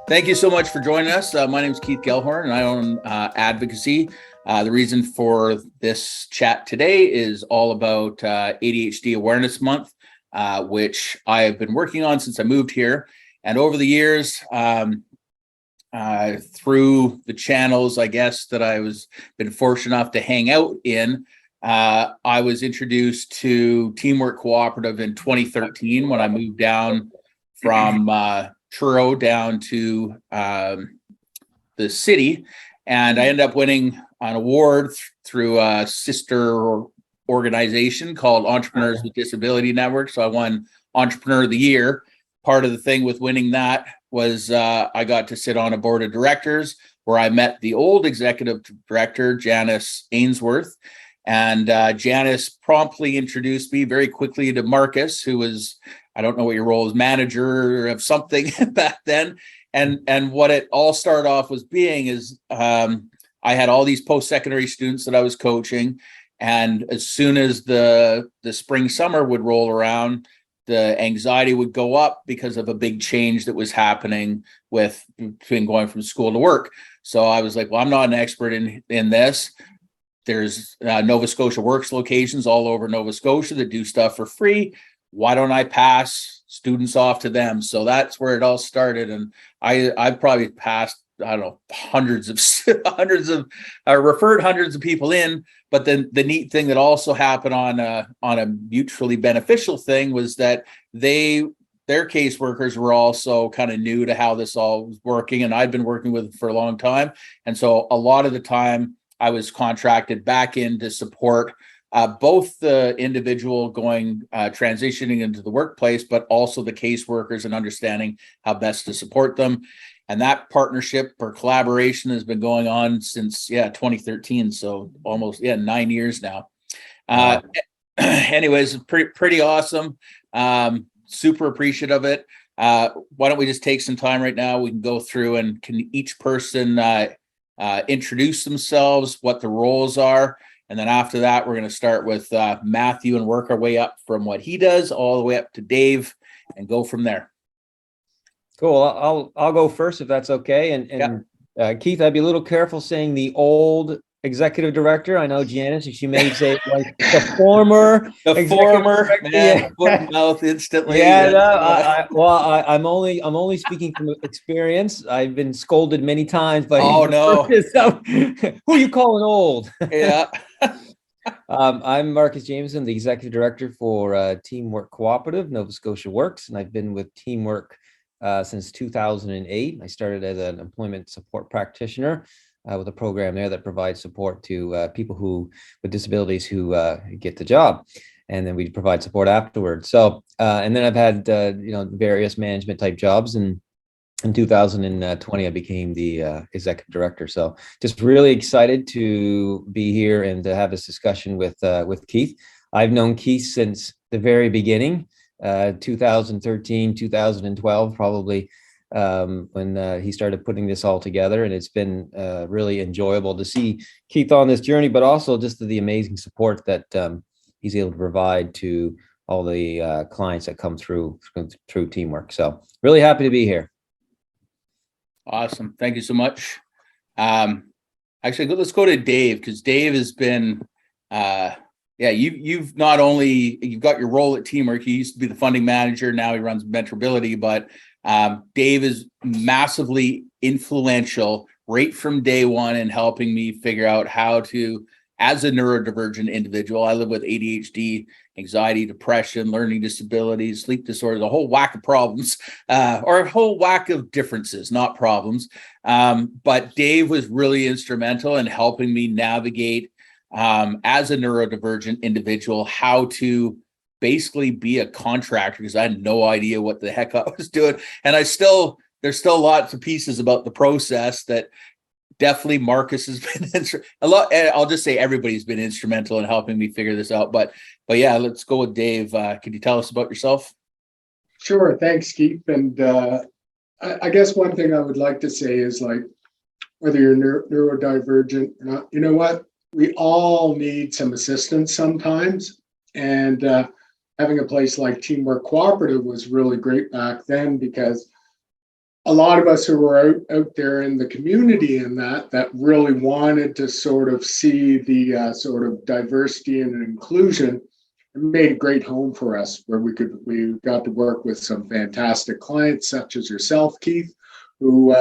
Thank you so much for joining us. My name is Keith Gellhorn, and I own ADDvocacy. The reason for this chat today is all about ADHD Awareness Month, which I have been working on since I moved here. And over the years, through the channels, I guess, that I was been fortunate enough to hang out in, I was introduced to Teamwork Cooperative in 2013 when I moved down from Truro down to the city, and I ended up winning an award through a sister organization called Entrepreneurs with Disability Network. So I won Entrepreneur of the Year. Part of the thing with winning that was I got to sit on a board of directors where I met the old executive director, Janice Ainsworth. And Janice promptly introduced me very quickly to Marcus, who was, I don't know what your role is, manager of something back then. And what it all started off was being is I had all these post-secondary students that I was coaching. And as soon as the spring, summer would roll around, the anxiety would go up because of a big change that was happening between going from school to work. So I was like, well, I'm not an expert in this. There's Nova Scotia Works locations all over Nova Scotia that do stuff for free. Why don't I pass students off to them? So that's where it all started. And I've probably passed, I don't know, hundreds of referred hundreds of people in. But then the neat thing that also happened on a mutually beneficial thing was that their caseworkers were also kind of new to how this all was working. And I'd been working with them for a long time. And so a lot of the time I was contracted back in to support both the individual transitioning into the workplace, but also the caseworkers and understanding how best to support them. And that partnership or collaboration has been going on since 2013. So almost 9 years now. Wow. Anyways, pretty awesome. Super appreciative of it. Why don't we just take some time right now? We can go through and can each person introduce themselves, what the roles are. And then after that, we're going to start with Matthew and work our way up from what he does all the way up to Dave and go from there. Cool. I'll go first if that's okay. And Keith, I'd be a little careful saying the old executive director. I know Janice, she may say like the former, man, foot in mouth instantly. I'm only speaking from experience. I've been scolded many times by who are you calling old? Yeah. I'm Marcus Jamieson, the executive director for Teamwork Cooperative, Nova Scotia Works, and I've been with Teamwork since 2008. I started as an employment support practitioner with a program there that provides support to people with disabilities who get the job, and then we provide support afterwards. So, and then I've had various management type jobs, and in 2020 I became the executive director. So, just really excited to be here and to have this discussion with Keith. I've known Keith since the very beginning. 2013, 2012, probably when he started putting this all together. And it's been really enjoyable to see Keith on this journey, but also just the amazing support that he's able to provide to all the clients that come through Teamwork. So really happy to be here. Awesome. Thank you so much. Actually, let's go to Dave, because Dave has been you've got your role at Teamwork. He used to be the funding manager. Now he runs MentorAbility, but Dave is massively influential right from day one in helping me figure out how to, as a neurodivergent individual, I live with ADHD, anxiety, depression, learning disabilities, sleep disorders, a whole whack of problems, or a whole whack of differences, not problems. But Dave was really instrumental in helping me navigate as a neurodivergent individual, how to basically be a contractor, because I had no idea what the heck I was doing. And there's still lots of pieces about the process that definitely Marcus has been a lot. I'll just say everybody's been instrumental in helping me figure this out. But yeah, let's go with Dave. Could you tell us about yourself? Sure. Thanks, Keith. And I guess one thing I would like to say is, like, whether you're neurodivergent or not, you know what? We all need some assistance sometimes. And having a place like Teamwork Cooperative was really great back then, because a lot of us who were out there in the community and that really wanted to sort of see the sort of diversity and inclusion, it made a great home for us where we got to work with some fantastic clients such as yourself, Keith, who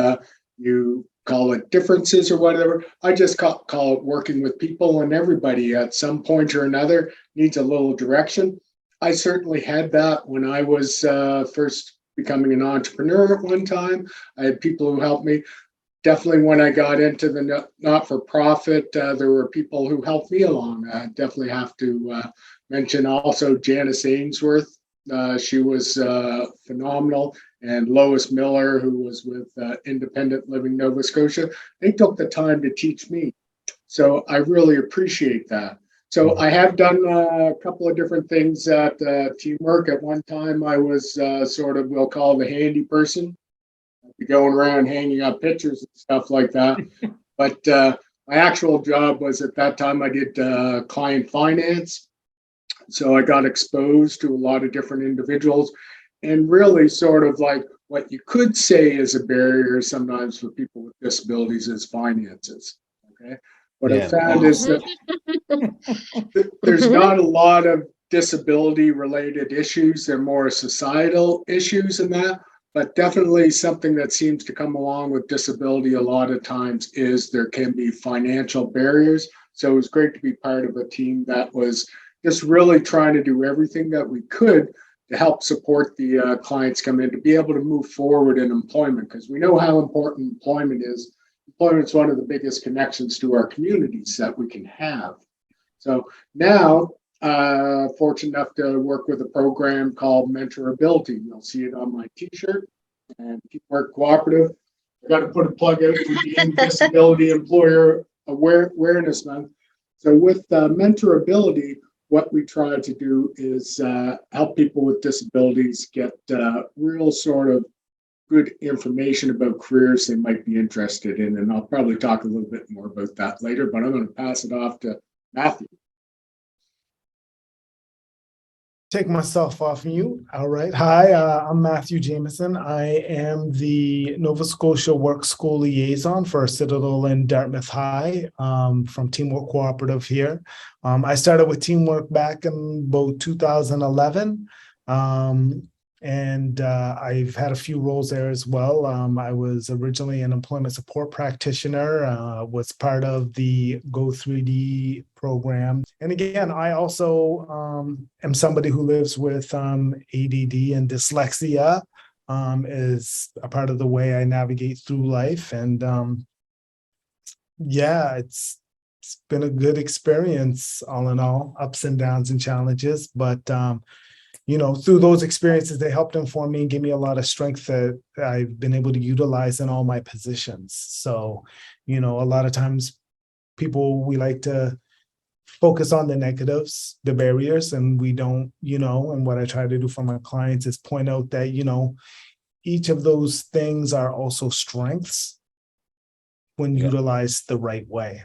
you call it differences or whatever. I just call it working with people, and everybody at some point or another needs a little direction. I certainly had that when I was first becoming an entrepreneur at one time. I had people who helped me. Definitely when I got into the not-for-profit, there were people who helped me along. I definitely have to mention also Janice Ainsworth. She was phenomenal. And Lois Miller, who was with Independent Living Nova Scotia. They took the time to teach me. So I really appreciate that. So I have done a couple of different things at Teamwork. At one time, I was sort of, we'll call the handy person, going around hanging up pictures and stuff like that. But my actual job was at that time, I did client finance. So I got exposed to a lot of different individuals, and really sort of like what you could say is a barrier sometimes for people with disabilities is finances. Okay. What I found is that there's not a lot of disability related issues. They're more societal issues in that, but definitely something that seems to come along with disability a lot of times is there can be financial barriers. So it was great to be part of a team that was just really trying to do everything that we could to help support the clients come in to be able to move forward in employment, because we know how important employment is. Employment is one of the biggest connections to our communities that we can have. So now, fortunate enough to work with a program called MentorAbility. You'll see it on my t-shirt, and Work Cooperative. I got to put a plug out for the Disability Employer Awareness Month. So with MentorAbility, what we try to do is help people with disabilities get real sort of good information about careers they might be interested in. And I'll probably talk a little bit more about that later, but I'm going to pass it off to Matthew. Take myself off mute. All right. Hi, I'm Matthew Jamieson. I am the Nova Scotia Work School Liaison for Citadel and Dartmouth High from Teamwork Cooperative here. I started with Teamwork back in about 2011. And I've had a few roles there as well. I was originally an employment support practitioner, was part of the Go3D program. And again, I also am somebody who lives with ADD and dyslexia, is a part of the way I navigate through life. And yeah, it's been a good experience all in all, ups and downs and challenges, but you know, through those experiences, they helped inform me and give me a lot of strength that I've been able to utilize in all my positions. So, you know, a lot of times we like to focus on the negatives, the barriers, and we don't, you know, and what I try to do for my clients is point out that, you know, each of those things are also strengths when utilized the right way.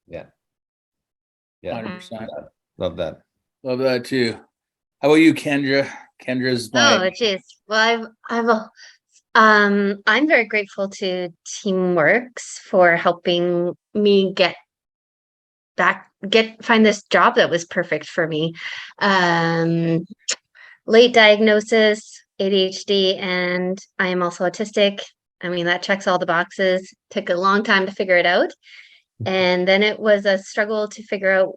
Yeah. 100%. Love that. Love that too. How about you, Kendra? Kendra's my. Oh, geez. Well, I'm very grateful to Teamworks for helping me find this job that was perfect for me. Late diagnosis, ADHD, and I am also autistic. I mean, that checks all the boxes. Took a long time to figure it out. And then it was a struggle to figure out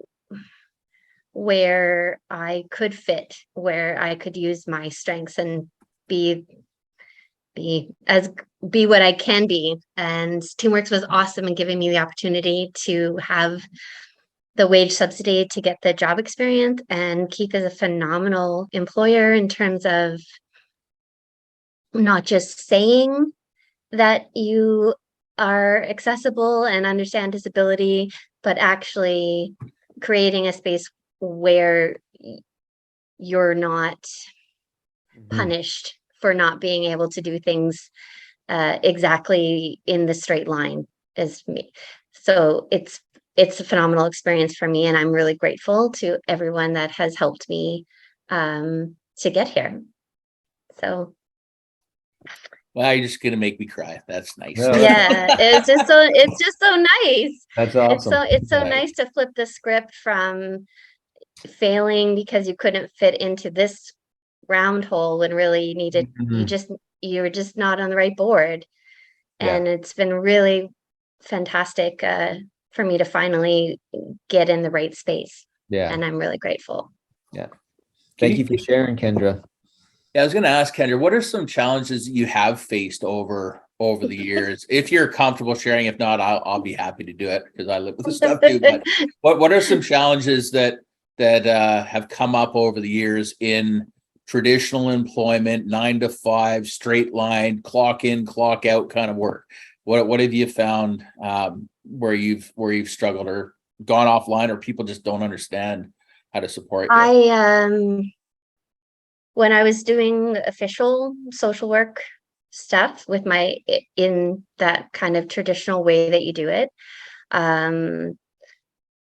where I could fit, where I could use my strengths and be what I can be. And Teamworks was awesome in giving me the opportunity to have the wage subsidy to get the job experience. And Keith is a phenomenal employer in terms of not just saying that you are accessible and understand disability, but actually creating a space where you're not punished for not being able to do things exactly in the straight line as me. So it's a phenomenal experience for me, and I'm really grateful to everyone that has helped me to get here. So Well, you're just gonna make me cry. That's nice. No. Yeah, it's just so nice. That's awesome. It's so Yeah. nice to flip the script from failing because you couldn't fit into this round hole when really you needed Mhm. you were just not on the right board. Yeah. And it's been really fantastic for me to finally get in the right space. Yeah. And I'm really grateful. Yeah. Thank you for sharing, Kendra. Yeah, I was going to ask Kendra, what are some challenges you have faced over the years? If you're comfortable sharing, if not, I'll be happy to do it because I live with this stuff too. But what are some challenges that have come up over the years in traditional employment, 9 to 5, straight line, clock in, clock out kind of work? What have you found where you've struggled or gone offline, or people just don't understand how to support you? When I was doing official social work stuff with in that kind of traditional way that you do it,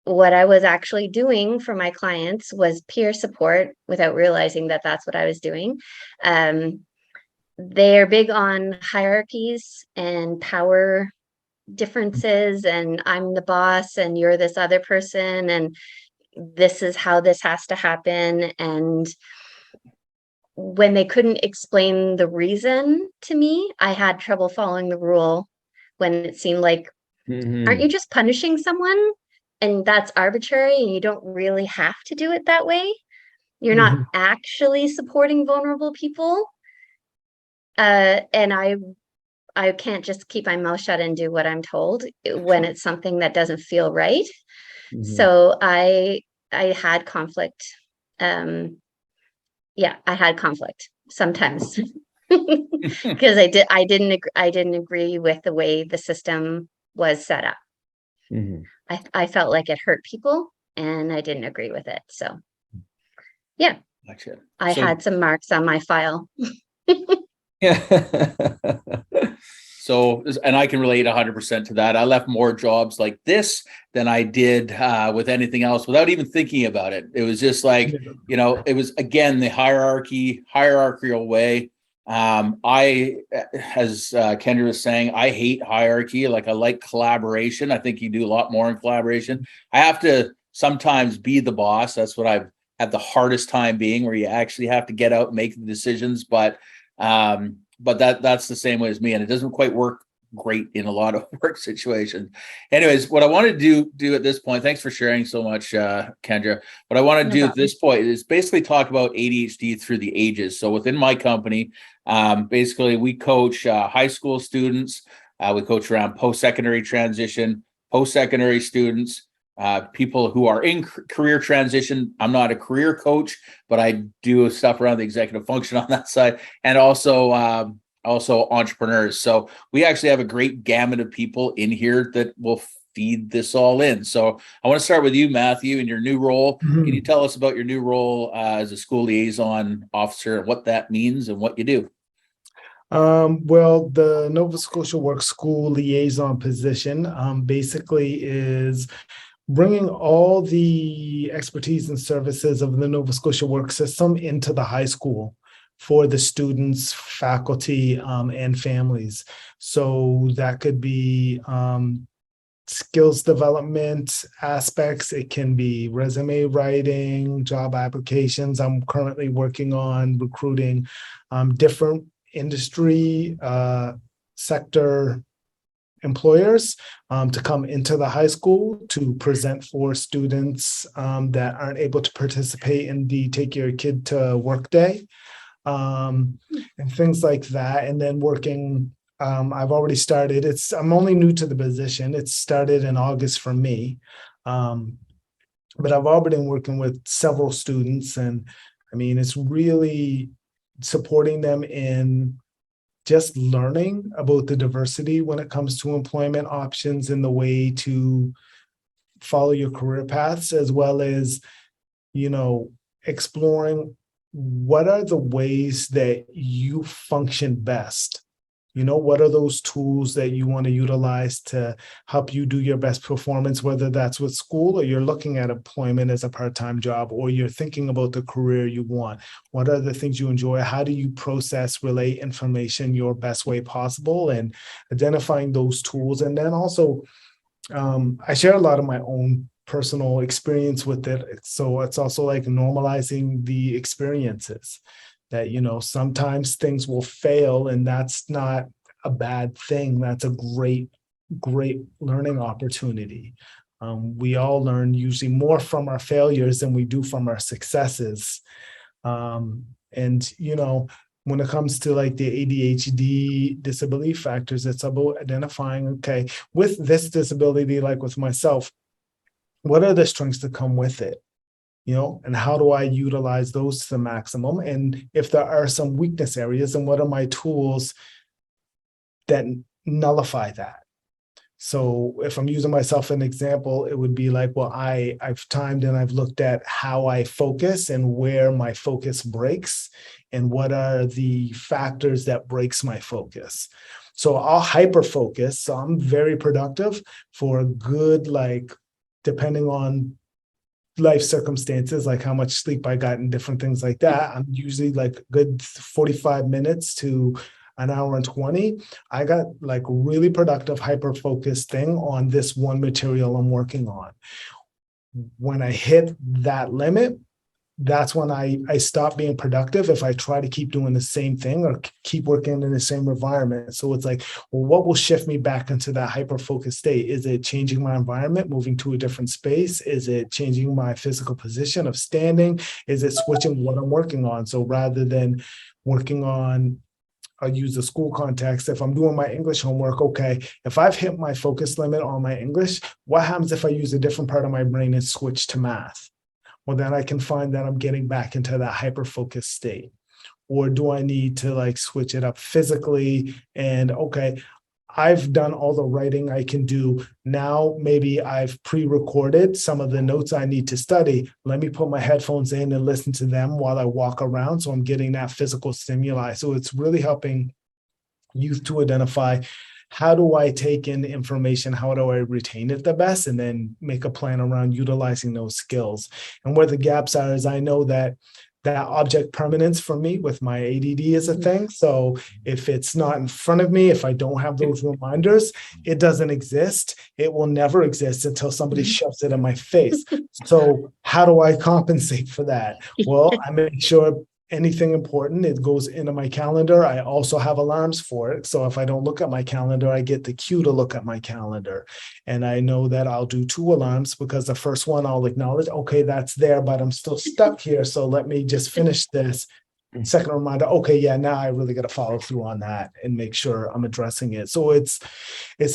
what I was actually doing for my clients was peer support without realizing that that's what I was doing. They're big on hierarchies and power differences, and I'm the boss and you're this other person, and this is how this has to happen. And when they couldn't explain the reason to me, I had trouble following the rule when it seemed like, aren't you just punishing someone? And that's arbitrary and you don't really have to do it that way. You're not actually supporting vulnerable people. And I can't just keep my mouth shut and do what I'm told when it's something that doesn't feel right. So I had conflict. Yeah, I had conflict sometimes because I didn't agree with the way the system was set up. I felt like it hurt people and I didn't agree with it. So yeah, Gotcha. I had some marks on my file. Yeah. So, and I can relate 100% to that. I left more jobs like this than I did with anything else without even thinking about it. It was just like, it was, again, the hierarchical way. As Kendra was saying, I hate hierarchy. Like, I like collaboration. I think you do a lot more in collaboration. I have to sometimes be the boss. That's what I've had the hardest time being, where you actually have to get out and make the decisions. But that's the same way as me, and it doesn't quite work great in a lot of work situations. Anyways, what I want to do at this point, thanks for sharing so much, Kendra. What I want to do at this point is basically talk about ADHD through the ages. So within my company, basically we coach high school students. We coach around post-secondary transition, post-secondary students, people who are in career transition. I'm not a career coach, but I do stuff around the executive function on that side, and also entrepreneurs. So we actually have a great gamut of people in here that will feed this all in. So I want to start with you, Matthew, in your new role. Can you tell us about your new role as a school liaison officer, what that means and what you do? Well, the Nova Scotia Work School liaison position basically is bringing all the expertise and services of the Nova Scotia work system into the high school for the students, faculty, and families. So that could be skills development aspects. It can be resume writing, job applications. I'm currently working on recruiting different industry sector employers to come into the high school to present for students that aren't able to participate in the Take Your Kid to Work Day and things like that. And then working, I've already started. I'm only new to the position. It started in August for me. But I've already been working with several students, and I mean, it's really supporting them in just learning about the diversity when it comes to employment options and the way to follow your career paths, as well as, exploring what are the ways that you function best What are those tools that you want to utilize to help you do your best performance, whether that's with school or you're looking at employment as a part-time job, or you're thinking about the career you want? What are the things you enjoy? How do you process, relay information your best way possible, and identifying those tools? And then also, I share a lot of my own personal experience with it. So it's also like normalizing the experiences that, sometimes things will fail, and that's not a bad thing. That's a great, great learning opportunity. We all learn usually more from our failures than we do from our successes. And, when it comes to like the ADHD disability factors, it's about identifying, okay, with this disability, like with myself, what are the strengths that come with it? And how do I utilize those to the maximum? And if there are some weakness areas, then what are my tools that nullify that? So if I'm using myself as an example, it would be like, well, I've timed and I've looked at how I focus and where my focus breaks and what are the factors that breaks my focus. So I'll hyper focus. So I'm very productive for a good, like, depending on life circumstances, like how much sleep I got and different things like that, I'm usually like a good 45 minutes to an hour and 20. I got like really productive, hyper-focused thing on this one material I'm working on. When I hit that limit, that's when I stop being productive if I try to keep doing the same thing or keep working in the same environment. So it's like, well, what will shift me back into that hyper-focused state? Is it changing my environment, moving to a different space? Is it changing my physical position of standing? Is it switching what I'm working on? So rather than working on, I'll use the school context. If I'm doing my English homework, okay, if I've hit my focus limit on my English, what happens if I use a different part of my brain and switch to math? Well, then I can find that I'm getting back into that hyper-focused state. Or do I need to like switch it up physically? And okay, I've done all the writing I can do. Now, maybe I've pre-recorded some of the notes I need to study. Let me put my headphones in and listen to them while I walk around. So I'm getting that physical stimuli. So it's really helping youth to identify, how do I take in information? How do I retain it the best? And then make a plan around utilizing those skills. And where the gaps are is I know that object permanence for me with my ADD is a thing. So if it's not in front of me, if I don't have those reminders, it doesn't exist. It will never exist until somebody shoves it in my face. So how do I compensate for that? Well, I make sure anything important, it goes into my calendar. I also have alarms for it. So if I don't look at my calendar, I get the cue to look at my calendar. And I know that I'll do 2 alarms because the first one I'll acknowledge, okay, that's there, but I'm still stuck here. So let me just finish this. Second reminder, okay, yeah, now I really got to follow through on that and make sure I'm addressing it. So it's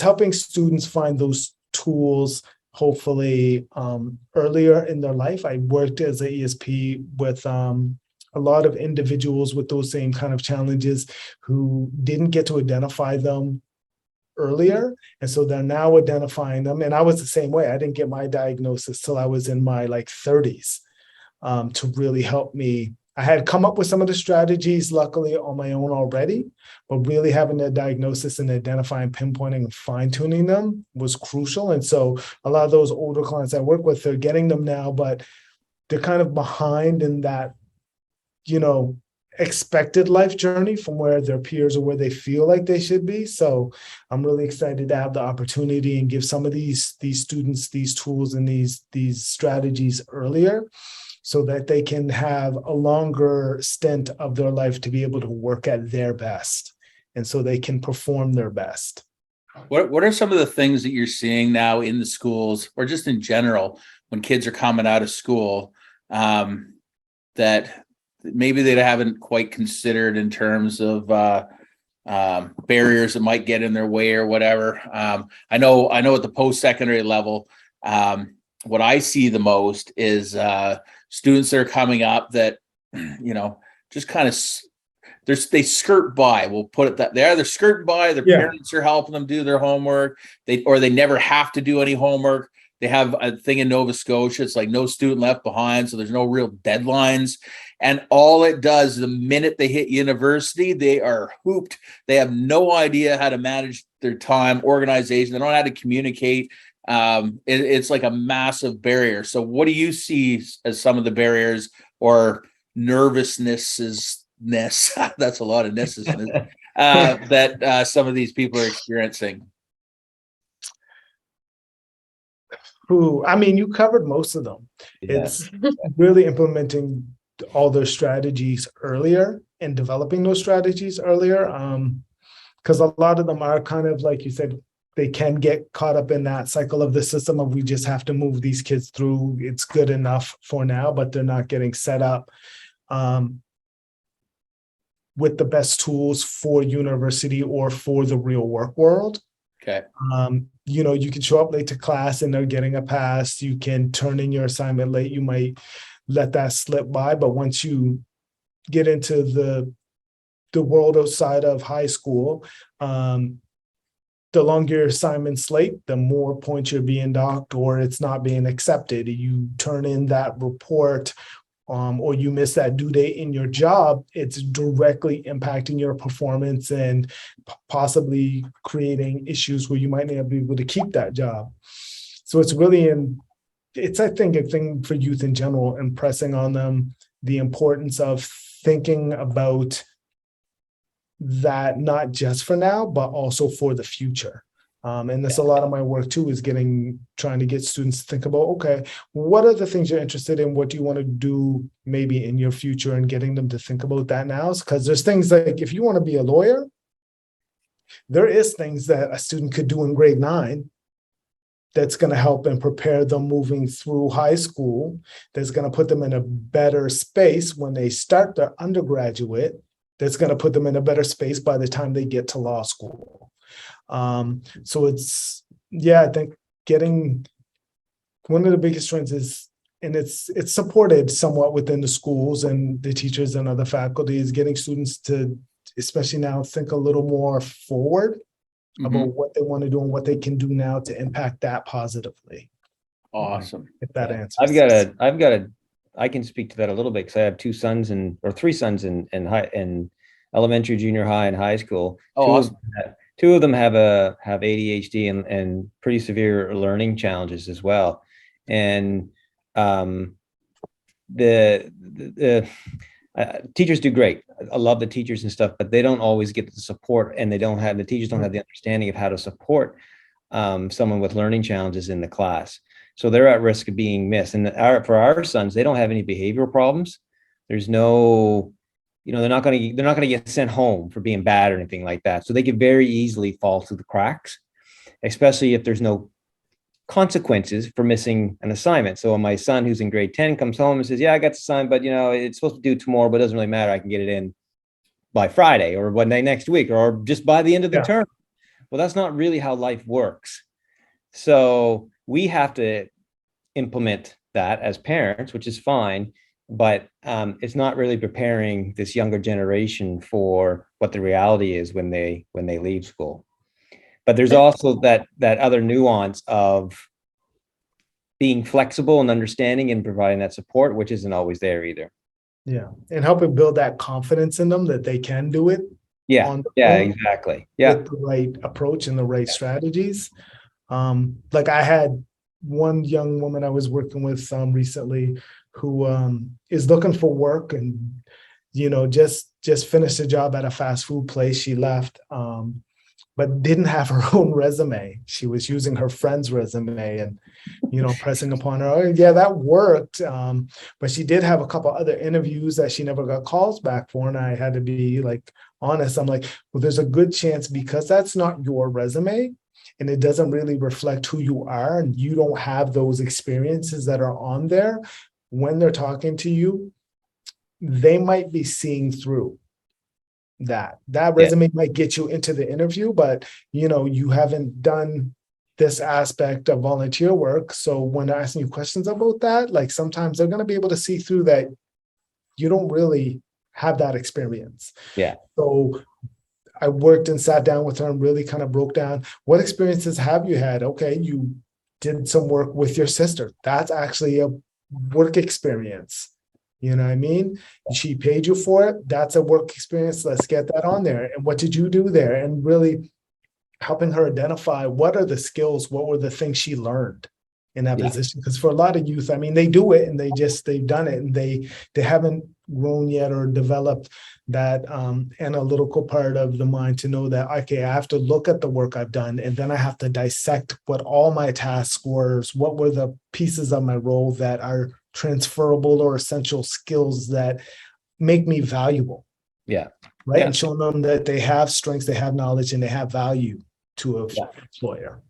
helping students find those tools, hopefully earlier in their life. I worked as an ESP with a lot of individuals with those same kind of challenges who didn't get to identify them earlier. And so they're now identifying them. And I was the same way. I didn't get my diagnosis till I was in my 30s to really help me. I had come up with some of the strategies, luckily, on my own already, but really having the diagnosis and identifying, pinpointing, and fine-tuning them was crucial. And so a lot of those older clients I work with, they're getting them now, but they're kind of behind in that expected life journey from where their peers or where they feel like they should be. So I'm really excited to have the opportunity and give some of these students these tools and these strategies earlier so that they can have a longer stint of their life to be able to work at their best and so they can perform their best. What are some of the things that you're seeing now in the schools or just in general when kids are coming out of school that maybe they haven't quite considered in terms of barriers that might get in their way or whatever? I know at the post-secondary level, what I see the most is students that are coming up that, just kind of, they skirt by. We'll put it that they either skirt by, their parents are helping them do their homework, or they never have to do any homework. They have a thing in Nova Scotia. It's like no student left behind. So there's no real deadlines. And all it does, the minute they hit university, they are hooped. They have no idea how to manage their time, organization. They don't know how to communicate. It's like a massive barrier. So what do you see as some of the barriers or nervousness? That's a lot of nervousness that some of these people are experiencing. Ooh, I mean, you covered most of them. Yeah. It's really implementing all their strategies earlier and developing those strategies earlier. Because a lot of them are kind of like you said, they can get caught up in that cycle of the system of we just have to move these kids through. It's good enough for now, but they're not getting set up with the best tools for university or for the real work world. Okay. You can show up late to class and they're getting a pass. You can turn in your assignment late. You might let that slip by, but once you get into the world outside of high school, the longer your assignment's late, the more points you're being docked or it's not being accepted. You turn in that report or you miss that due date in your job, it's directly impacting your performance and possibly creating issues where you might not be able to keep that job. So it's really I think, a thing for youth in general, impressing on them the importance of thinking about that, not just for now, but also for the future. And that's a lot of my work too, is trying to get students to think about, okay, what are the things you're interested in? What do you want to do maybe in your future, and getting them to think about that now? Because there's things like, if you want to be a lawyer, there is things that a student could do in grade 9 that's going to help and prepare them moving through high school, that's going to put them in a better space when they start their undergraduate, that's going to put them in a better space by the time they get to law school. So I think one of the biggest trends is, and it's supported somewhat within the schools and the teachers and other faculty, is getting students to, especially now, think a little more forward about what they want to do and what they can do now to impact that positively. Awesome. If that answers. I can speak to that a little bit because I have 3 sons in elementary, junior high, and high school. Oh, awesome. Two of them have ADHD and pretty severe learning challenges as well. And teachers do great. I love the teachers and stuff, but they don't always get the support, and the teachers don't have the understanding of how to support someone with learning challenges in the class. So they're at risk of being missed. And for our sons, they don't have any behavioral problems. There's no, they're not going to get sent home for being bad or anything like that. So they could very easily fall through the cracks, especially if there's no consequences for missing an assignment. So when my son, who's in grade 10, comes home and says, yeah, I got the assignment, but it's supposed to do tomorrow, but it doesn't really matter. I can get it in by Friday or one day next week or just by the end of the term. Well, that's not really how life works. So we have to implement that as parents, which is fine, but it's not really preparing this younger generation for what the reality is when they leave school. But there's also that other nuance of being flexible and understanding and providing that support, which isn't always there either. Yeah, and helping build that confidence in them that they can do it. Yeah, exactly. Yeah, with the right approach and the right strategies. Like I had one young woman I was working with recently who is looking for work and just finished a job at a fast food place. She left, but didn't have her own resume. She was using her friend's resume and pressing upon her, oh yeah, that worked. But she did have a couple other interviews that she never got calls back for, and I had to be like honest. I'm like, well, there's a good chance, because that's not your resume and it doesn't really reflect who you are, and you don't have those experiences that are on there. When they're talking to you, they might be seeing through that resume might get you into the interview, but you haven't done this aspect of volunteer work. So when they're asking you questions about that, like sometimes they're going to be able to see through that you don't really have that experience. Yeah. So I worked and sat down with her and really kind of broke down, what experiences have you had? Okay, you did some work with your sister. That's actually a work experience. You know what I mean? She paid you for it. That's a work experience. Let's get that on there. And what did you do there? And really helping her identify what are the skills, what were the things she learned in that position. Because for a lot of youth, I mean, they do it and they've done it and they haven't grown yet or developed that analytical part of the mind to know that, okay, I have to look at the work I've done and then I have to dissect what all my tasks were, what were the pieces of my role that are transferable or essential skills that make me valuable. Yeah. Right. Yeah. And showing them that they have strengths, they have knowledge, and they have value to an employer.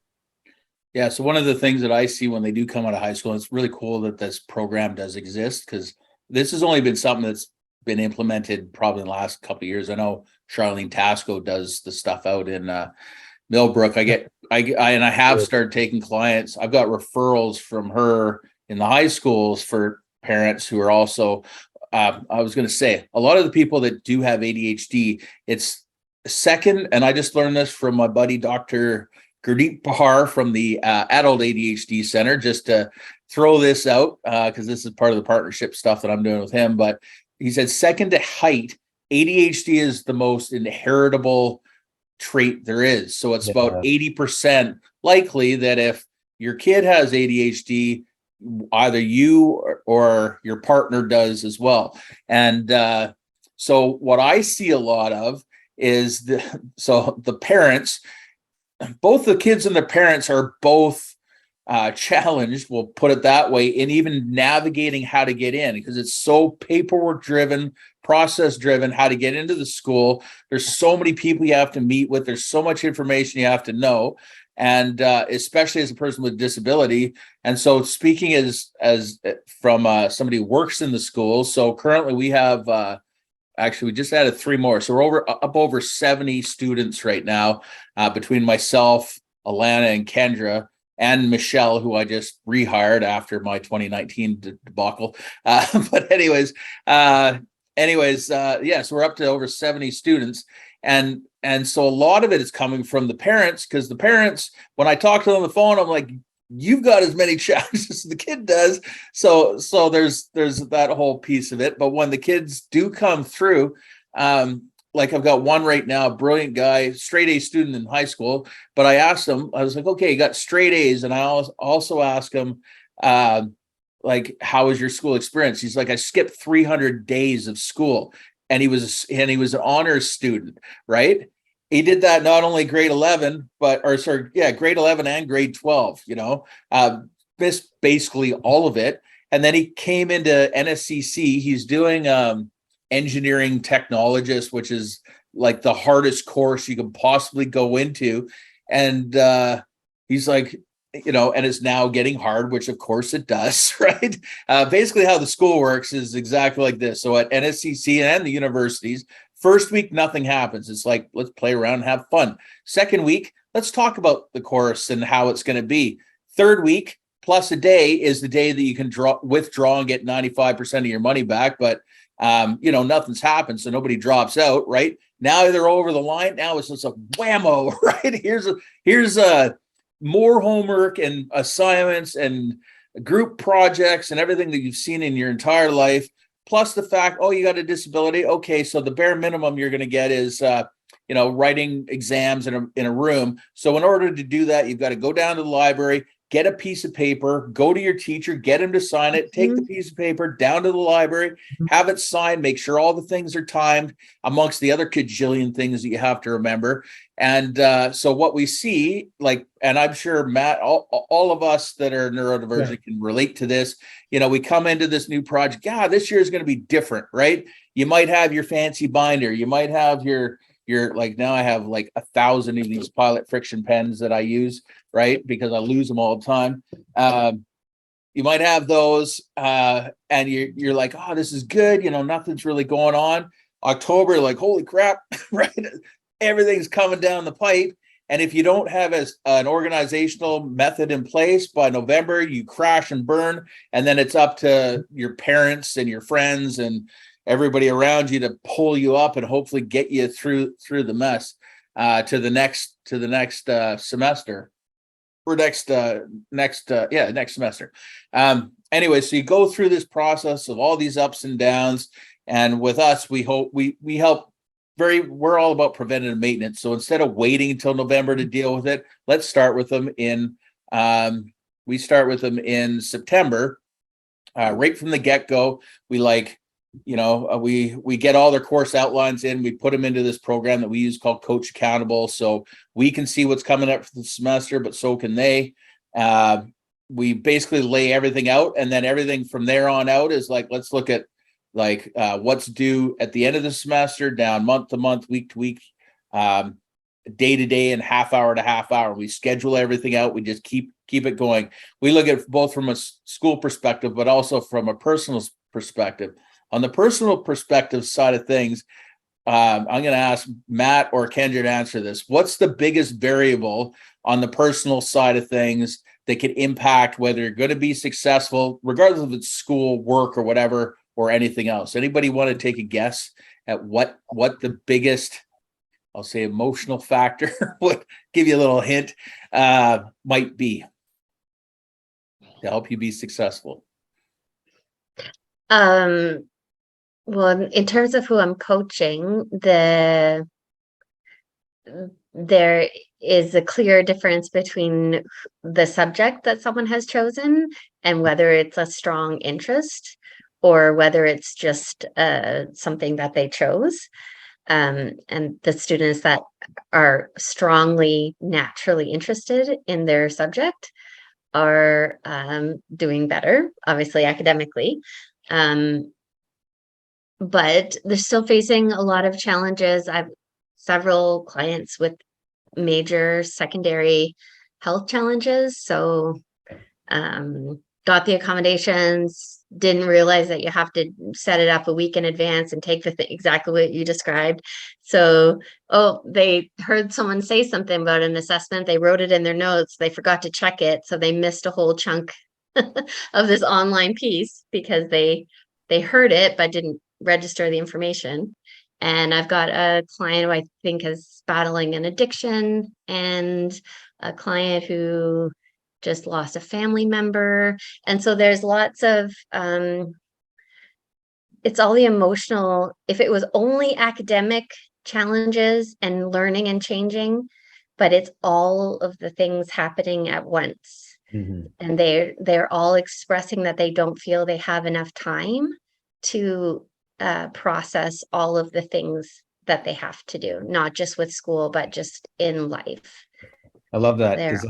Yeah. So one of the things that I see when they do come out of high school, and it's really cool that this program does exist, because this has only been something that's been implemented probably in the last couple of years. I know Charlene Tasco does the stuff out in Millbrook. I have started taking clients. I've got referrals from her in the high schools for parents who are also, I was going to say, a lot of the people that do have ADHD, it's second, and I just learned this from my buddy, Dr. Gurdeep Pahar from the Adult ADHD Center, just to throw this out, because this is part of the partnership stuff that I'm doing with him. But he said, second to height, ADHD is the most inheritable trait there is. So it's about 80% likely that if your kid has ADHD, either you or your partner does as well. And so what I see a lot of is the parents, both the kids and their parents are both challenged, we'll put it that way, in even navigating how to get in, because it's so paperwork driven, process driven, how to get into the school. There's so many people you have to meet with. There's so much information you have to know. And especially as a person with disability. And so speaking as from somebody who works in the school. So currently we have, actually, we just added 3 more. So we're up over 70 students right now, between myself, Alana and Kendra, and Michelle, who I just rehired after my 2019 debacle. But anyways, so we're up to over 70 students. And so a lot of it is coming from the parents, because the parents, when I talk to them on the phone, I'm like, you've got as many challenges as the kid does. So there's that whole piece of it. But when the kids do come through, like I've got one right now, brilliant guy, straight A student in high school. But I asked him, I was like, okay, you got straight A's. And I also asked him, like, how was your school experience? He's like, I skipped 300 days of school. And he was an honors student, right? He did that not only grade 11, grade 11 and grade 12, missed basically all of it. And then he came into NSCC. He's doing engineering technologist, which is like the hardest course you could possibly go into. And he's like, and it's now getting hard, which of course it does, right? Basically how the school works is exactly like this. So at NSCC and the universities, first week, nothing happens. It's like, let's play around and have fun. Second week, let's talk about the course and how it's going to be. Third week, plus a day is the day that you can withdraw and get 95% of your money back. But, nothing's happened. So nobody drops out, right? Now they're over the line. Now it's just a whammo, right? Here's more homework and assignments and group projects and everything that you've seen in your entire life. Plus the fact, you got a disability. Okay, so the bare minimum you're going to get is, writing exams in a room. So in order to do that, you've got to go down to the library, get a piece of paper, go to your teacher, get him to sign it, take the piece of paper down to the library, have it signed, make sure all the things are timed amongst the other cajillion things that you have to remember. And so what we see, and I'm sure Matt, all of us that are neurodivergent can relate to this. We come into this new project. This year is going to be different, right? You might have your fancy binder. You might have your now I have like 1,000 of these Pilot friction pens that I use, right? Because I lose them all the time. You might have those and you're like, this is good. Nothing's really going on. October, like, holy crap, right? Everything's coming down the pipe. And if you don't have an organizational method in place by November, you crash and burn. And then it's up to your parents and your friends and everybody around you to pull you up and hopefully get you through the mess to the next semester. or next semester. Anyway, so you go through this process of all these ups and downs, and with us, we hope we help. We're all about preventative maintenance. So instead of waiting until November to deal with it, let's start with them in September, right from the get-go. We we get all their course outlines in, we put them into this program that we use called Coach Accountable, so we can see what's coming up for the semester, but so can they. We basically lay everything out, and then everything from there on out is like, let's look at what's due at the end of the semester, down month to month, week to week, day to day, and half hour to half hour. We schedule everything out. We just keep it going. We look at both from a school perspective, but also from a personal perspective. On the personal perspective side of things, I'm going to ask Matt or Kendra to answer this. What's the biggest variable on the personal side of things that could impact whether you're going to be successful, regardless of it's school, work, or whatever, or anything else? Anybody want to take a guess at what the biggest, I'll say, emotional factor would give you a little hint, might be to help you be successful? Well, in terms of who I'm coaching, there is a clear difference between the subject that someone has chosen and whether it's a strong interest or whether it's just something that they chose. And the students that are strongly naturally interested in their subject are doing better, obviously academically. But they're still facing a lot of challenges. I've several clients with major secondary health challenges. So got the accommodations, didn't realize that you have to set it up a week in advance and take exactly what you described. So, they heard someone say something about an assessment, they wrote it in their notes, they forgot to check it, so they missed a whole chunk of this online piece because they heard it but didn't register the information. And I've got a client who I think is battling an addiction, and a client who just lost a family member. And so there's lots of it's all the emotional. If it was only academic challenges and learning and changing, but it's all of the things happening at once. Mhm. And they're all expressing that they don't feel they have enough time to process all of the things that they have to do, not just with school, but just in life. I love that, There. because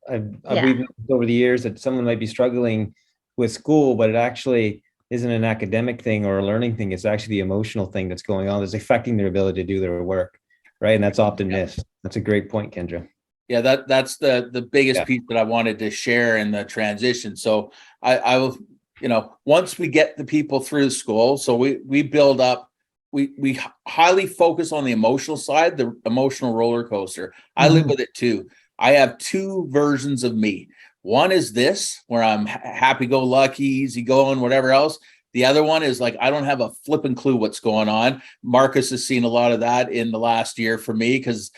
I've Yeah. we've noticed over the years that someone might be struggling with school, but it actually isn't an academic thing or a learning thing. It's actually the emotional thing that's going on that's affecting their ability to do their work, right? And that's often missed. That's a great point, Kendra. Yeah, that's the biggest Yeah. piece that I wanted to share in the transition. So I will, once we get the people through school, so we build up, we highly focus on the emotional side, the emotional roller coaster. I live with it too. I have two versions of me. One is this, where I'm happy-go-lucky, easygoing, whatever else. The other one is like, I don't have a flipping clue what's going on. Marcus has seen a lot of that in the last year for me, because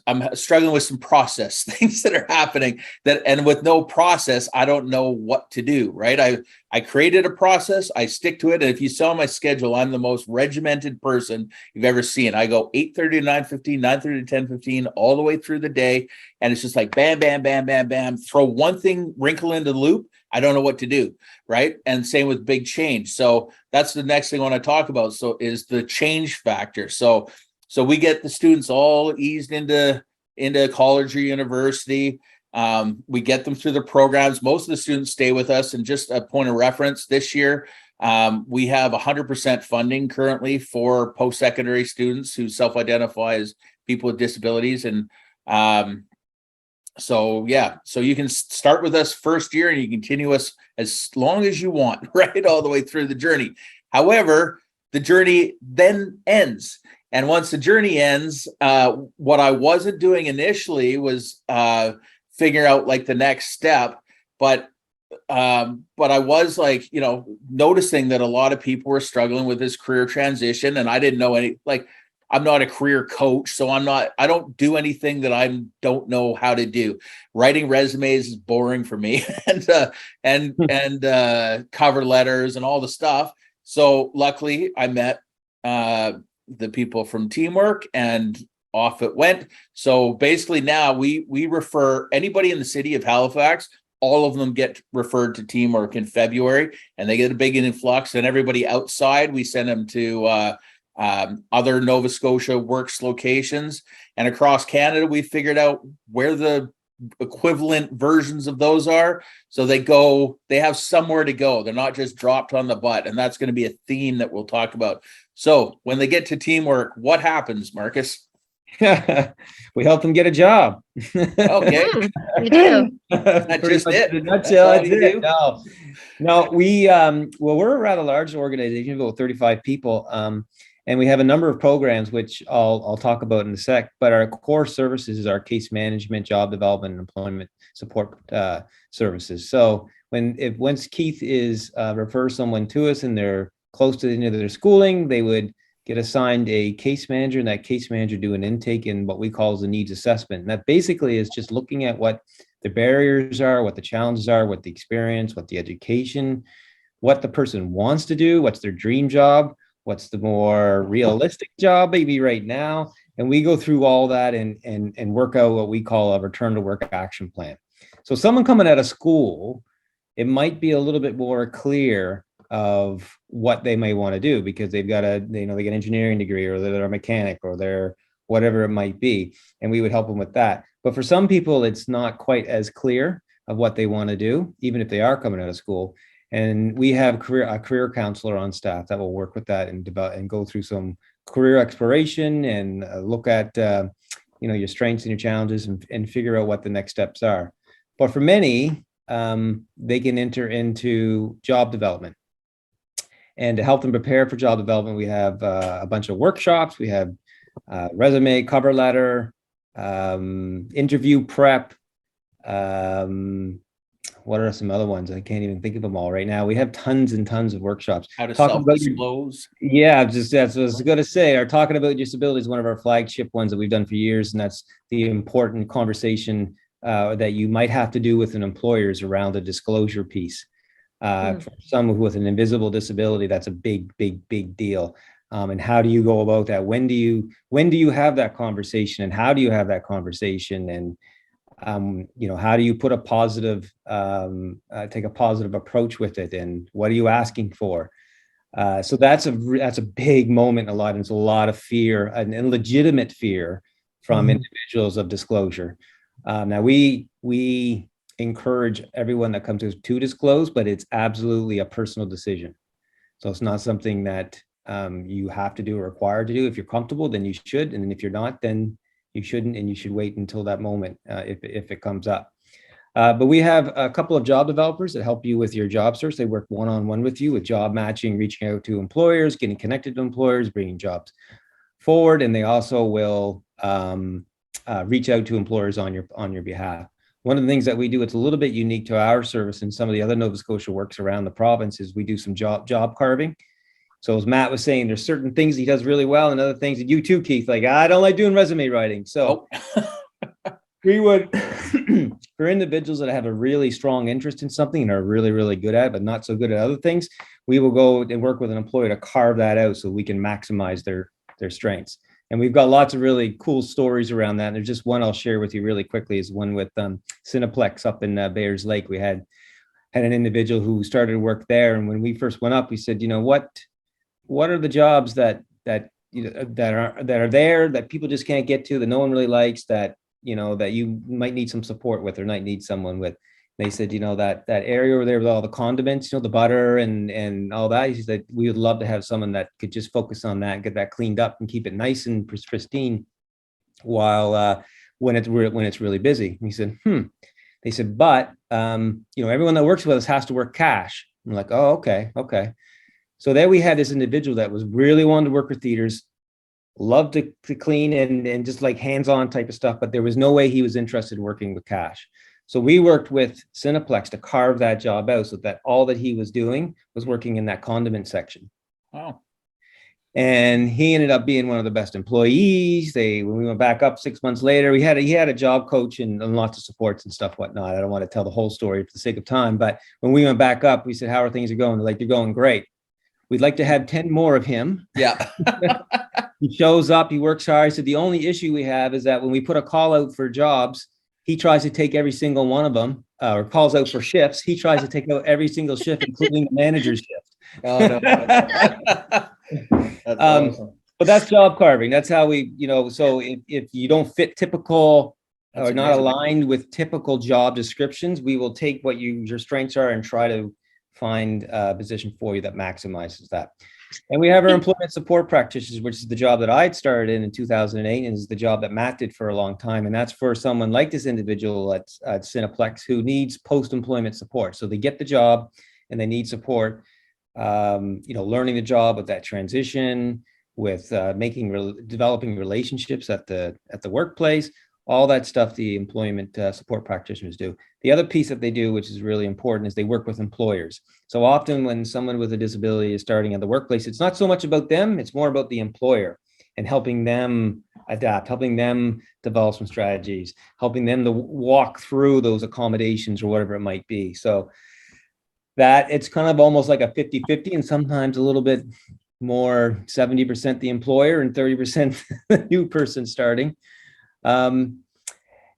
I'm struggling with some process things that are happening, and with no process, I don't know what to do, right? I created a process, I stick to it. And if you saw my schedule, I'm the most regimented person you've ever seen. I go 8:30 to 9:15, 9:30 to 10:15, all the way through the day. And it's just like, bam, bam, bam, bam, bam, throw one wrinkle into the loop, I don't know what to do, right? And same with big change. So that's the next thing I want to talk about. So is the change factor. So we get the students all eased into college or university. We get them through the programs. Most of the students stay with us. And just a point of reference, this year, we have 100% funding currently for post-secondary students who self-identify as people with disabilities. And so you can start with us first year and you continue us as long as you want, right? All the way through the journey. However, the journey then ends. And once the journey ends, what I wasn't doing initially was figure out like the next step. But I was like, noticing that a lot of people were struggling with this career transition, and I didn't know I'm not a career coach, so I don't do anything that I don't know how to do. Writing resumes is boring for me and cover letters and all the stuff. So luckily I met the people from Teamwork and off it went. So basically now we refer anybody in the city of Halifax, all of them get referred to Teamwork in February, and they get a big influx. And everybody outside, we send them to other Nova Scotia Works locations. And across Canada, we figured out where the equivalent versions of those are. So they have somewhere to go. They're not just dropped on the butt. And that's going to be a theme that we'll talk about. So when they get to Teamwork, what happens, Marcus? We help them get a job. Okay. We do. That's just it. In a nutshell, that's it. No, well, we're a rather large organization, about 35 people. And we have a number of programs, which I'll talk about in a sec, but our core services is our case management, job development, and employment support services. So once Keith refers someone to us and they're close to the end of their schooling, they would get assigned a case manager, and that case manager do an intake in what we call the needs assessment. And that basically is just looking at what the barriers are, what the challenges are, what the experience, what the education, what the person wants to do, what's their dream job, what's the more realistic job maybe right now. And we go through all that and work out what we call a return to work action plan. So someone coming out of school, it might be a little bit more clear of what they may want to do, because they've got they get an engineering degree, or they're a mechanic, or they're whatever it might be. And we would help them with that. But for some people, it's not quite as clear of what they want to do, even if they are coming out of school. And we have a career counselor on staff that will work with that and develop and go through some career exploration and look at your strengths and your challenges and figure out what the next steps are. But for many, they can enter into job development. And to help them prepare for job development, we have a bunch of workshops. We have resume, cover letter, interview prep. What are some other ones? I can't even think of them all right now. We have tons and tons of workshops. How to self-disclose. Yeah, that's what I was going to say. Our Talking About Disability is one of our flagship ones that we've done for years. And that's the important conversation that you might have to do with an employer is around the disclosure piece. For someone with an invisible disability, that's a big deal. And how do you go about that? When do you have that conversation, and how do you have that conversation? And how do you put take a positive approach with it? And what are you asking for? So that's a big moment. And it's a lot of fear and legitimate fear from individuals of disclosure. Now we encourage everyone that comes to disclose, but it's absolutely a personal decision. So it's not something that you have to do or required to do. If you're comfortable, then you should. And if you're not, then you shouldn't, and you should wait until that moment if it comes up. But we have a couple of job developers that help you with your job search. They work one-on-one with you with job matching, reaching out to employers, getting connected to employers, bringing jobs forward. And they also will reach out to employers on your behalf. One of the things that we do, it's a little bit unique to our service and some of the other Nova Scotia Works around the province, is we do some job carving. So as Matt was saying, there's certain things he does really well and other things that you too, Keith, like, I don't like doing resume writing. So we would, for individuals that have a really strong interest in something and are really, really good at it, but not so good at other things, we will go and work with an employer to carve that out so we can maximize their strengths. And we've got lots of really cool stories around that. And there's just one I'll share with you really quickly, is one with Cineplex up in Bayers Lake. We had an individual who started to work there. And when we first went up, we said, what are the jobs that are there that people just can't get to, that no one really likes, that you might need some support with or might need someone with? They said, that area over there with all the condiments, the butter and all that. He said, we would love to have someone that could just focus on that, get that cleaned up and keep it nice and pristine while when it's really busy. And he said, They said, but everyone that works with us has to work cash. I'm like, oh, okay. So there we had this individual that was really wanting to work with theaters, loved to clean and just like hands-on type of stuff, but there was no way he was interested in working with cash. So we worked with Cineplex to carve that job out so that all that he was doing was working in that condiment section. Wow. And he ended up being one of the best employees. When we went back up 6 months later, he had a job coach and lots of supports and stuff, whatnot. I don't want to tell the whole story for the sake of time, but when we went back up, we said, how are things going? They're like, they're going great. We'd like to have 10 more of him. Yeah. He shows up, he works hard. So the only issue we have is that when we put a call out for jobs, he tries to take every single one of them, or calls out for shifts. He tries to take out every single shift, including the manager's shift. Oh, no. That's awesome. But that's job carving. That's how we, so if you don't fit typical That's or not amazing. aligned with typical job descriptions, we will take what your strengths are and try to find a position for you that maximizes that. And we have our employment support practitioners, which is the job that I'd started in 2008, and is the job that Matt did for a long time. And that's for someone like this individual at Cineplex who needs post-employment support. So they get the job and they need support, learning the job with that transition, with developing relationships at the workplace, all that stuff the employment support practitioners do. The other piece that they do, which is really important, is they work with employers. So often when someone with a disability is starting at the workplace, it's not so much about them, it's more about the employer and helping them adapt, helping them develop some strategies, helping them to walk through those accommodations or whatever it might be. So that it's kind of almost like a 50-50, and sometimes a little bit more 70% the employer and 30% the new person starting.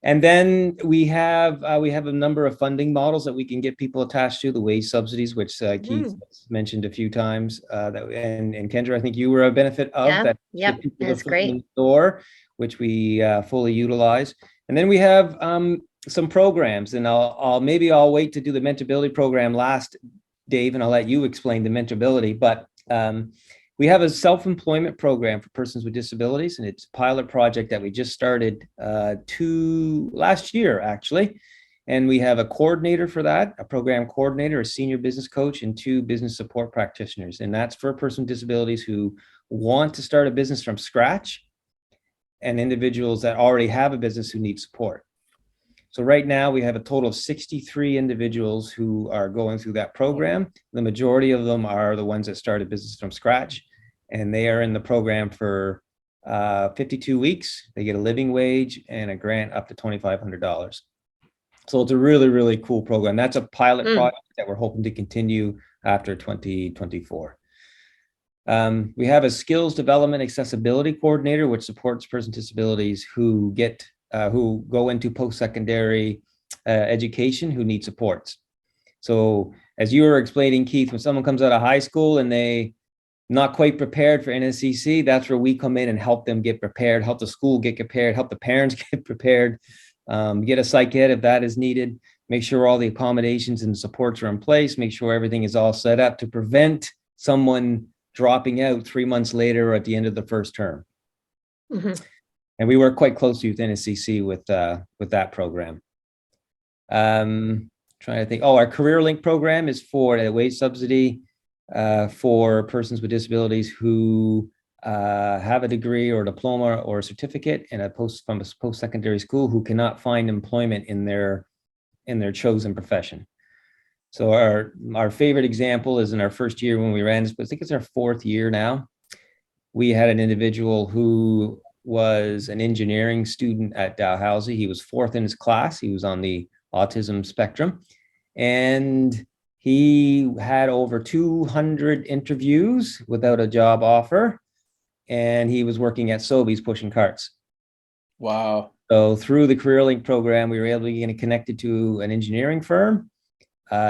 And then we have a number of funding models that we can get people attached to, the wage subsidies, which Keith mentioned a few times, and Kendra, I think you were a benefit of that. Yep, that's great. Door, which we fully utilize. And then we have some programs, and I'll wait to do the MentorAbility program last, Dave, and I'll let you explain the MentorAbility, but we have a self-employment program for persons with disabilities, and it's a pilot project that we just started last year, actually. And we have a coordinator for that, a program coordinator, a senior business coach, and 2 business support practitioners. And that's for a person with disabilities who want to start a business from scratch and individuals that already have a business who need support. So right now we have a total of 63 individuals who are going through that program. The majority of them are the ones that started business from scratch, and they are in the program for 52 weeks. They get a living wage and a grant up to $2,500. So it's a really, really cool program. That's a pilot project that we're hoping to continue after 2024. We have a skills development accessibility coordinator, which supports persons with disabilities who go into post-secondary education who need supports. So as you were explaining, Keith, when someone comes out of high school and they not quite prepared for NSCC, that's where we come in and help them get prepared, help the school get prepared, help the parents get prepared, get a psych ed if that is needed, make sure all the accommodations and supports are in place, make sure everything is all set up to prevent someone dropping out 3 months later or at the end of the first term. Mm-hmm. And we work quite closely with NSCC with that program. Trying to think. Oh, our Career Link program is for a wage subsidy for persons with disabilities who have a degree or diploma or a certificate from a post-secondary school who cannot find employment in their chosen profession. So our favorite example is in our first year when we ran this, but I think it's our 4th year now. We had an individual who was an engineering student at Dalhousie. He was 4th in his class. He was on the autism spectrum, and he had over 200 interviews without a job offer, and he was working at Sobeys pushing carts. Wow. So through the Career Link program, we were able to get connected to an engineering firm.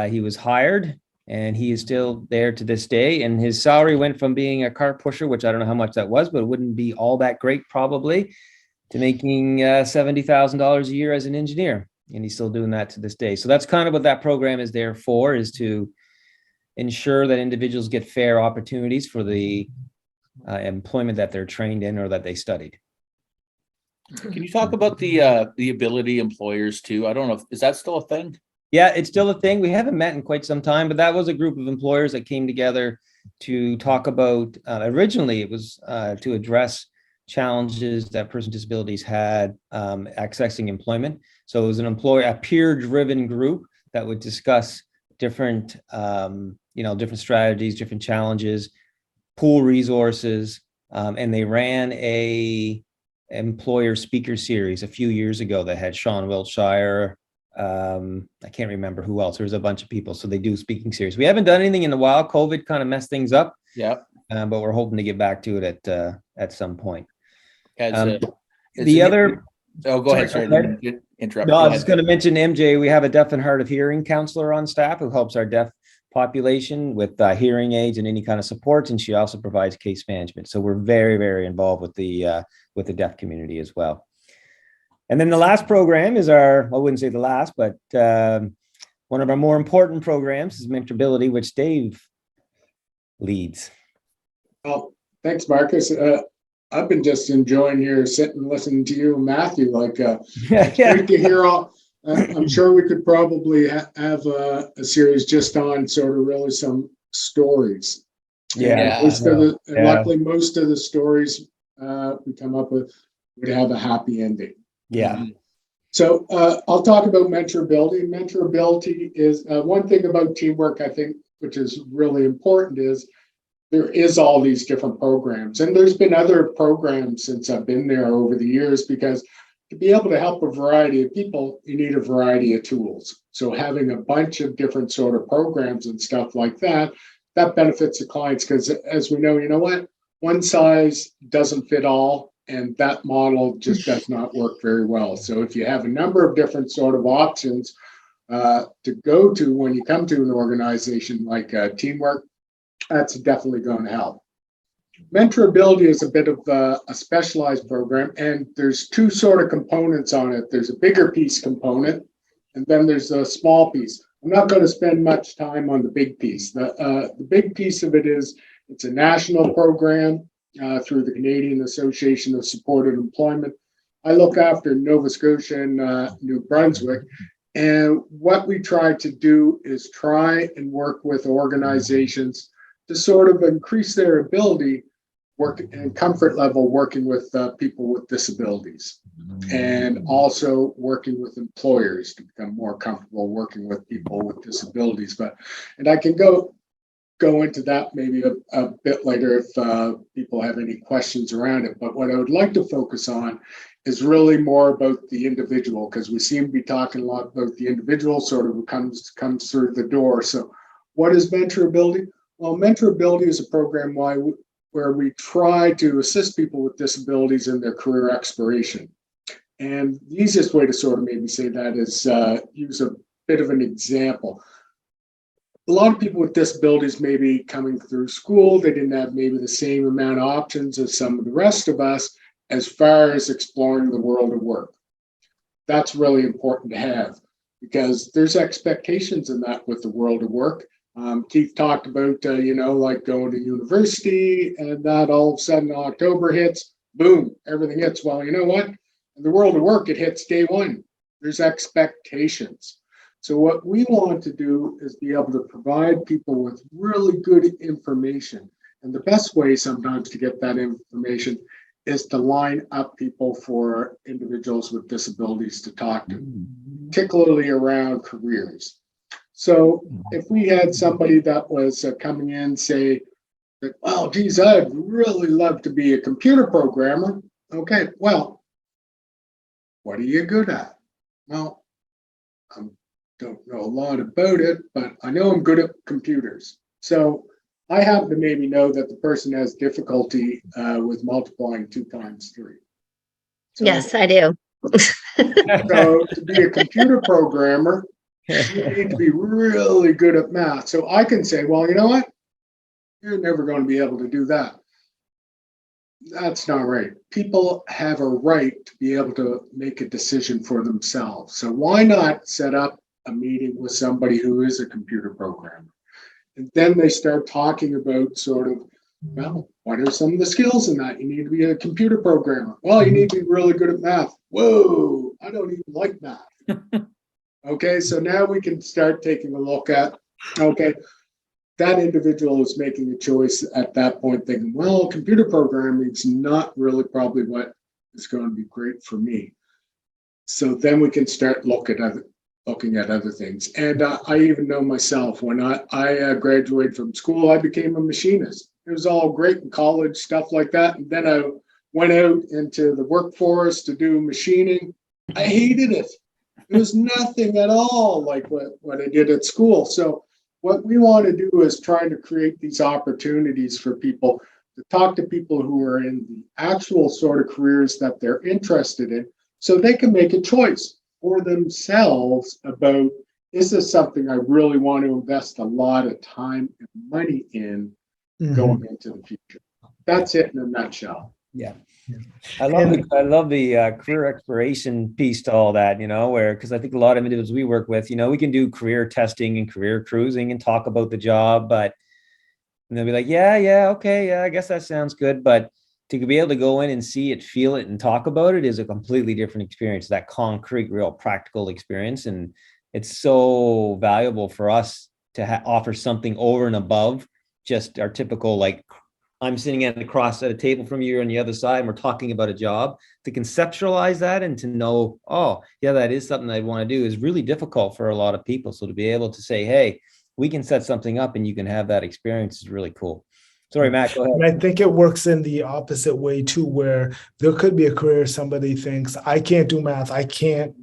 He was hired, and he is still there to this day. And his salary went from being a cart pusher, which I don't know how much that was, but it wouldn't be all that great probably, to making $70,000 a year as an engineer. And he's still doing that to this day. So that's kind of what that program is there for, is to ensure that individuals get fair opportunities for the employment that they're trained in or that they studied. Can you talk about the ability employers too? I don't know, is that still a thing? Yeah, it's still a thing. We haven't met in quite some time, but that was a group of employers that came together to talk about, originally it was to address challenges that persons with disabilities had accessing employment. So it was a peer-driven group that would discuss different strategies, different challenges, pool resources, and they ran a employer speaker series a few years ago that had Sean Wiltshire. I can't remember who else. There's a bunch of people. So they do speaking series. We haven't done anything in a while. COVID kind of messed things up. Yep. But we're hoping to get back to it at some point. Oh, go ahead. Sorry, didn't interrupt. No, I was just going to mention MJ. We have a deaf and hard of hearing counselor on staff who helps our deaf population with hearing aids and any kind of supports, and she also provides case management. So we're very, very involved with the deaf community as well. And then the last program is I wouldn't say the last, but one of our more important programs is MentorAbility, which Dave leads. Well, thanks, Marcus. I've been just enjoying here, sitting and listening to you and Matthew. It's great to hear all. I'm sure we could probably have a series just on sort of really some stories. Luckily, most of the stories we come up with would have a happy ending. Yeah. So I'll talk about MentorAbility. MentorAbility is one thing about teamwork, I think, which is really important, is there is all these different programs. And there's been other programs since I've been there over the years, because to be able to help a variety of people, you need a variety of tools. So having a bunch of different sort of programs and stuff like that, that benefits the clients, because as we know, you know what? One size doesn't fit all, and that model just does not work very well. So if you have a number of different sort of options to go to when you come to an organization like Teamwork, that's definitely going to help. MentorAbility is a bit of a specialized program, and there's two sort of components on it. There's a bigger piece component, and then there's a small piece. I'm not going to spend much time on the big piece. The big piece of it is it's a national program through the Canadian Association of Supported Employment. I look after Nova Scotia and New Brunswick, and what we try to do is try and work with organizations to sort of increase their ability, work and comfort level working with people with disabilities, and also working with employers to become more comfortable working with people with disabilities. And I can go into that maybe a bit later if people have any questions around it. But what I would like to focus on is really more about the individual, because we seem to be talking a lot about the individual sort of comes through the door. So what is MentorAbility? Well, MentorAbility is a program where we try to assist people with disabilities in their career exploration. And the easiest way to sort of maybe say that is use a bit of an example. A lot of people with disabilities may be coming through school. They didn't have maybe the same amount of options as some of the rest of us as far as exploring the world of work. That's really important to have, because there's expectations in that with the world of work. Keith talked about, like going to university, and that all of a sudden October hits, boom, everything hits. Well, you know what? In the world of work, it hits day one. There's expectations. So what we want to do is be able to provide people with really good information. And the best way sometimes to get that information is to line up people for individuals with disabilities to talk to, particularly around careers. So if we had somebody that was coming in, say, that, well, geez, I'd really love to be a computer programmer. Okay, well, what are you good at? Well, I don't know a lot about it, but I know I'm good at computers. So I happen to maybe know that the person has difficulty with multiplying 2 times 3. So, Yes, I do. so to be a computer programmer, you need to be really good at math. So I can say, well, you know what? You're never going to be able to do that. That's not right. People have a right to be able to make a decision for themselves. So why not set up a meeting with somebody who is a computer programmer? And then they start talking about sort of, well, what are some of the skills in that? You need to be a computer programmer. Well, you need to be really good at math. Whoa, I don't even like math. Okay, so now we can start taking a look at, okay, that individual is making a choice at that point, thinking, well, computer programming is not really probably what is going to be great for me. So then we can start looking at other things. And I even know myself, when I graduated from school, I became a machinist. It was all great in college, stuff like that. And then I went out into the workforce to do machining. I hated it. It was nothing at all like what I did at school. So what we want to do is try to create these opportunities for people to talk to people who are in the actual sort of careers that they're interested in, so they can make a choice for themselves about, is this something I really want to invest a lot of time and money in going into the future? That's it in a nutshell. Yeah. I love the career exploration piece to all that, because I think a lot of individuals we work with, we can do career testing and career cruising and talk about the job, but they'll be like, yeah, okay, yeah, I guess that sounds good. But to be able to go in and see it, feel it, and talk about it is a completely different experience, that concrete, real practical experience. And it's so valuable for us to offer something over and above just our typical, like, I'm sitting at a table from you on the other side, and we're talking about a job. To conceptualize that and to know, oh, yeah, that is something I want to do is really difficult for a lot of people. So to be able to say, hey, we can set something up and you can have that experience is really cool. Sorry, Matt, go ahead. And I think it works in the opposite way too, where there could be a career somebody thinks, I can't do math, I can't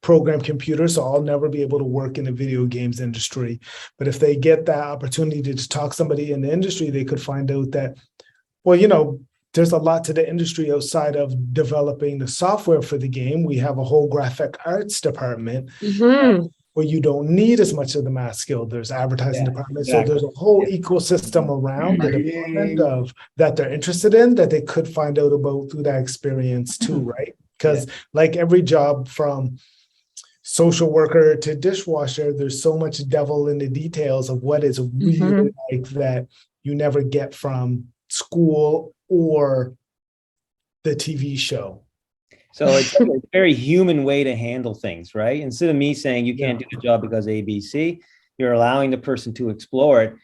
program computers, so I'll never be able to work in the video games industry. But if they get that opportunity to talk to somebody in the industry, they could find out that, well, there's a lot to the industry outside of developing the software for the game. We have a whole graphic arts department where you don't need as much of the math skill. There's advertising department. Exactly. So there's a whole ecosystem around the department of that they're interested in that they could find out about through that experience too, right? Because like every job, from social worker to dishwasher, there's so much devil in the details of what it's really like that you never get from school or the TV show. So it's a very human way to handle things, right? Instead of me saying you can't do the job because ABC, you're allowing the person to explore it.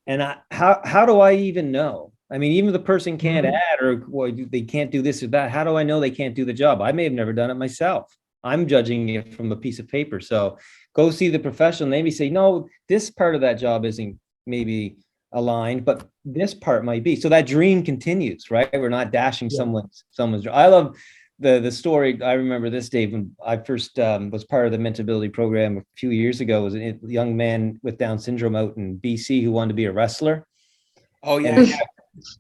And how do I even know? I mean, even if the person can't add or they can't do this or that, how do I know they can't do the job? I may have never done it myself. I'm judging it from a piece of paper. So go see the professional, maybe say, no, this part of that job isn't maybe aligned, but this part might be. So that dream continues, right? We're not dashing someone's dream. I love the story. I remember this, Dave, when I first was part of the MentorAbility program a few years ago. Was a young man with Down syndrome out in BC who wanted to be a wrestler. Oh, yeah. And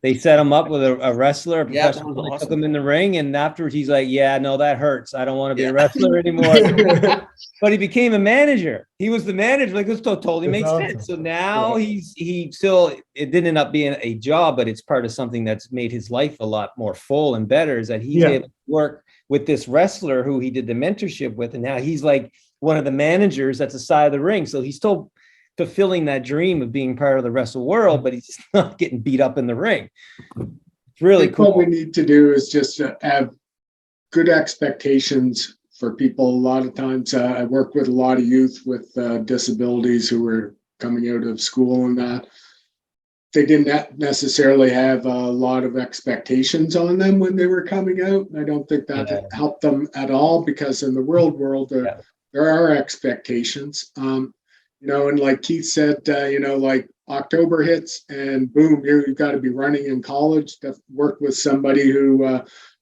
they set him up with a wrestler, a professional. That was awesome. Took him in the ring, and afterwards he's like, yeah, no, that hurts. I don't want to be a wrestler anymore. But he became a manager. He was the manager. Like, it totally makes sense. So now he still, it didn't end up being a job, but it's part of something that's made his life a lot more full and better, is that he's able to work with this wrestler who he did the mentorship with. And now he's like one of the managers that's the side of the ring. So he's still fulfilling that dream of being part of the wrestle world, but he's not getting beat up in the ring. It's really cool. What we need to do is just have good expectations for people. A lot of times I work with a lot of youth with disabilities who are coming out of school, and that they didn't necessarily have a lot of expectations on them when they were coming out. I don't think that helped them at all, because in the world there are expectations. And like Keith said, like October hits and boom, you've got to be running in college. To work with somebody who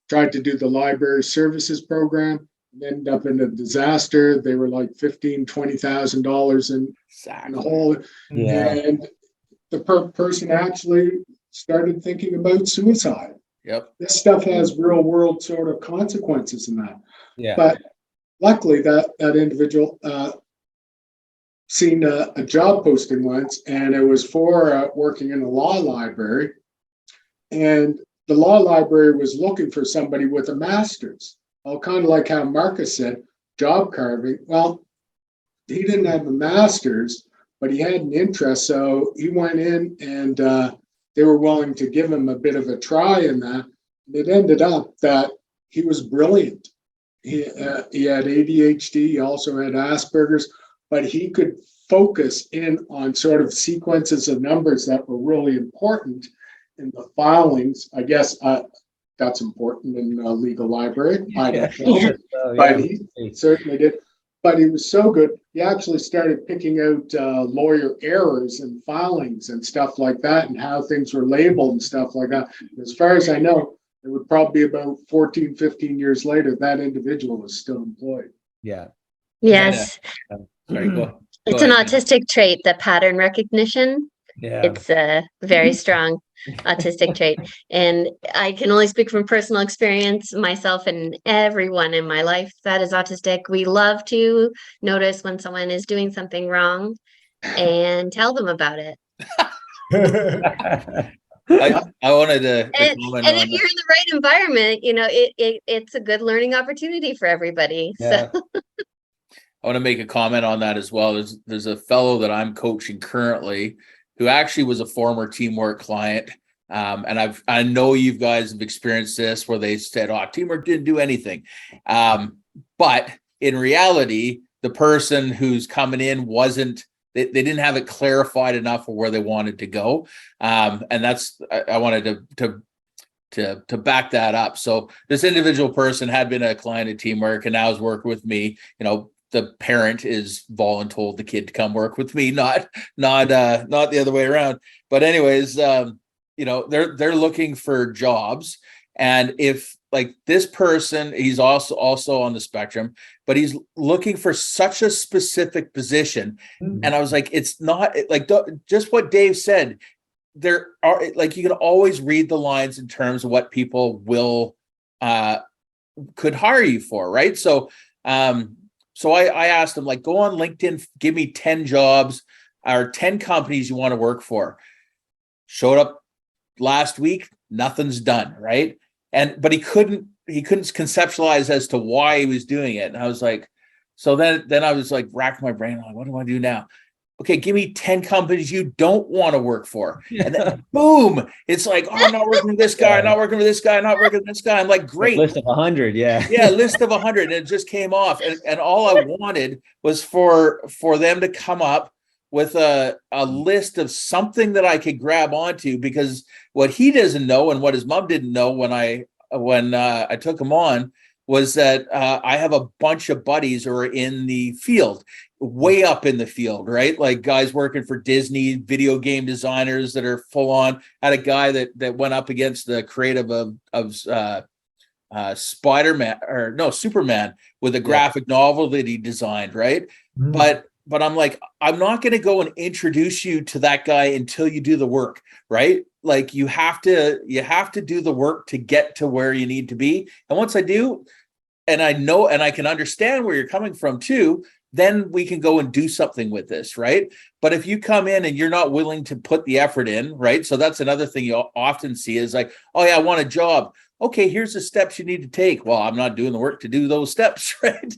tried to do the library services program and ended up in a disaster. They were like $15,000-$20,000 in the hole. And the person actually started thinking about suicide. This stuff has real world sort of consequences in that. But luckily that individual seen a job posting once, and it was for working in a law library, and the law library was looking for somebody with a master's. Well, kind of like how Marcus said, job carving. Well, he didn't have a master's, but he had an interest, so he went in, and they were willing to give him a bit of a try in that. And it ended up that he was brilliant. He had ADHD, he also had Asperger's, but he could focus in on sort of sequences of numbers that were really important in the filings. I guess that's important in a legal library. I don't know, but he certainly did. but he was so good, he actually started picking out lawyer errors and filings and stuff like that, and how things were labeled and stuff like that. As far as I know, it would probably be about 14, 15 years later, that individual is still employed. Yeah. Yes. Sorry, go It's an ahead. autistic trait, the pattern recognition. Yeah. It's a very strong autistic trait. And I can only speak from personal experience, myself and everyone in my life that is autistic. We love to notice when someone is doing something wrong and tell them about it. I wanted to And comment if on you're in the right environment, you know, it's a good learning opportunity for everybody. Yeah. So I want to make a comment on that as well. There's a fellow that I'm coaching currently who actually was a former Teamwork client. And I know you guys have experienced this where they said, oh, Teamwork didn't do anything. But in reality, the person who's coming in they didn't have it clarified enough of where they wanted to go. And that's, I wanted to back that up. So this individual person had been a client at Teamwork and now is working with me. You know, the parent is voluntold the kid to come work with me, not the other way around. But anyways, you know, they're looking for jobs. And if like this person, he's also on the spectrum, but he's looking for such a specific position. And I was like, it's not like just what Dave said. There are like, you can always read the lines in terms of what people will could hire you for, right? So I asked him, like, go on LinkedIn, give me 10 jobs or 10 companies you want to work for. Showed up last week, nothing's done, right? But he couldn't conceptualize as to why he was doing it. And I was like, so then I was like racking my brain, like, what do I do now? Okay, give me 10 companies you don't want to work for. And then boom, it's like, oh, I'm not working with this guy, I'm not working with this guy, I'm not working with this guy. I'm like, great. List of 100, yeah. Yeah, list of 100. And it just came off. And all I wanted was for them to come up with a list of something that I could grab onto, because what he doesn't know and what his mom didn't know when I took him on was that I have a bunch of buddies who are in the field, way up in the field, right? Like guys working for Disney, video game designers that are full on. I had a guy that went up against the creative of Superman with a graphic novel that he designed, right? But I'm like, I'm not going to go and introduce you to that guy until you do the work, right? Like you have to do the work to get to where you need to be. And once I do, and I know, and I can understand where you're coming from too, then we can go and do something with this, right? But if you come in and you're not willing to put the effort in, right? So that's another thing you often see is like, oh yeah, I want a job. Okay, here's the steps you need to take. Well, I'm not doing the work to do those steps, right?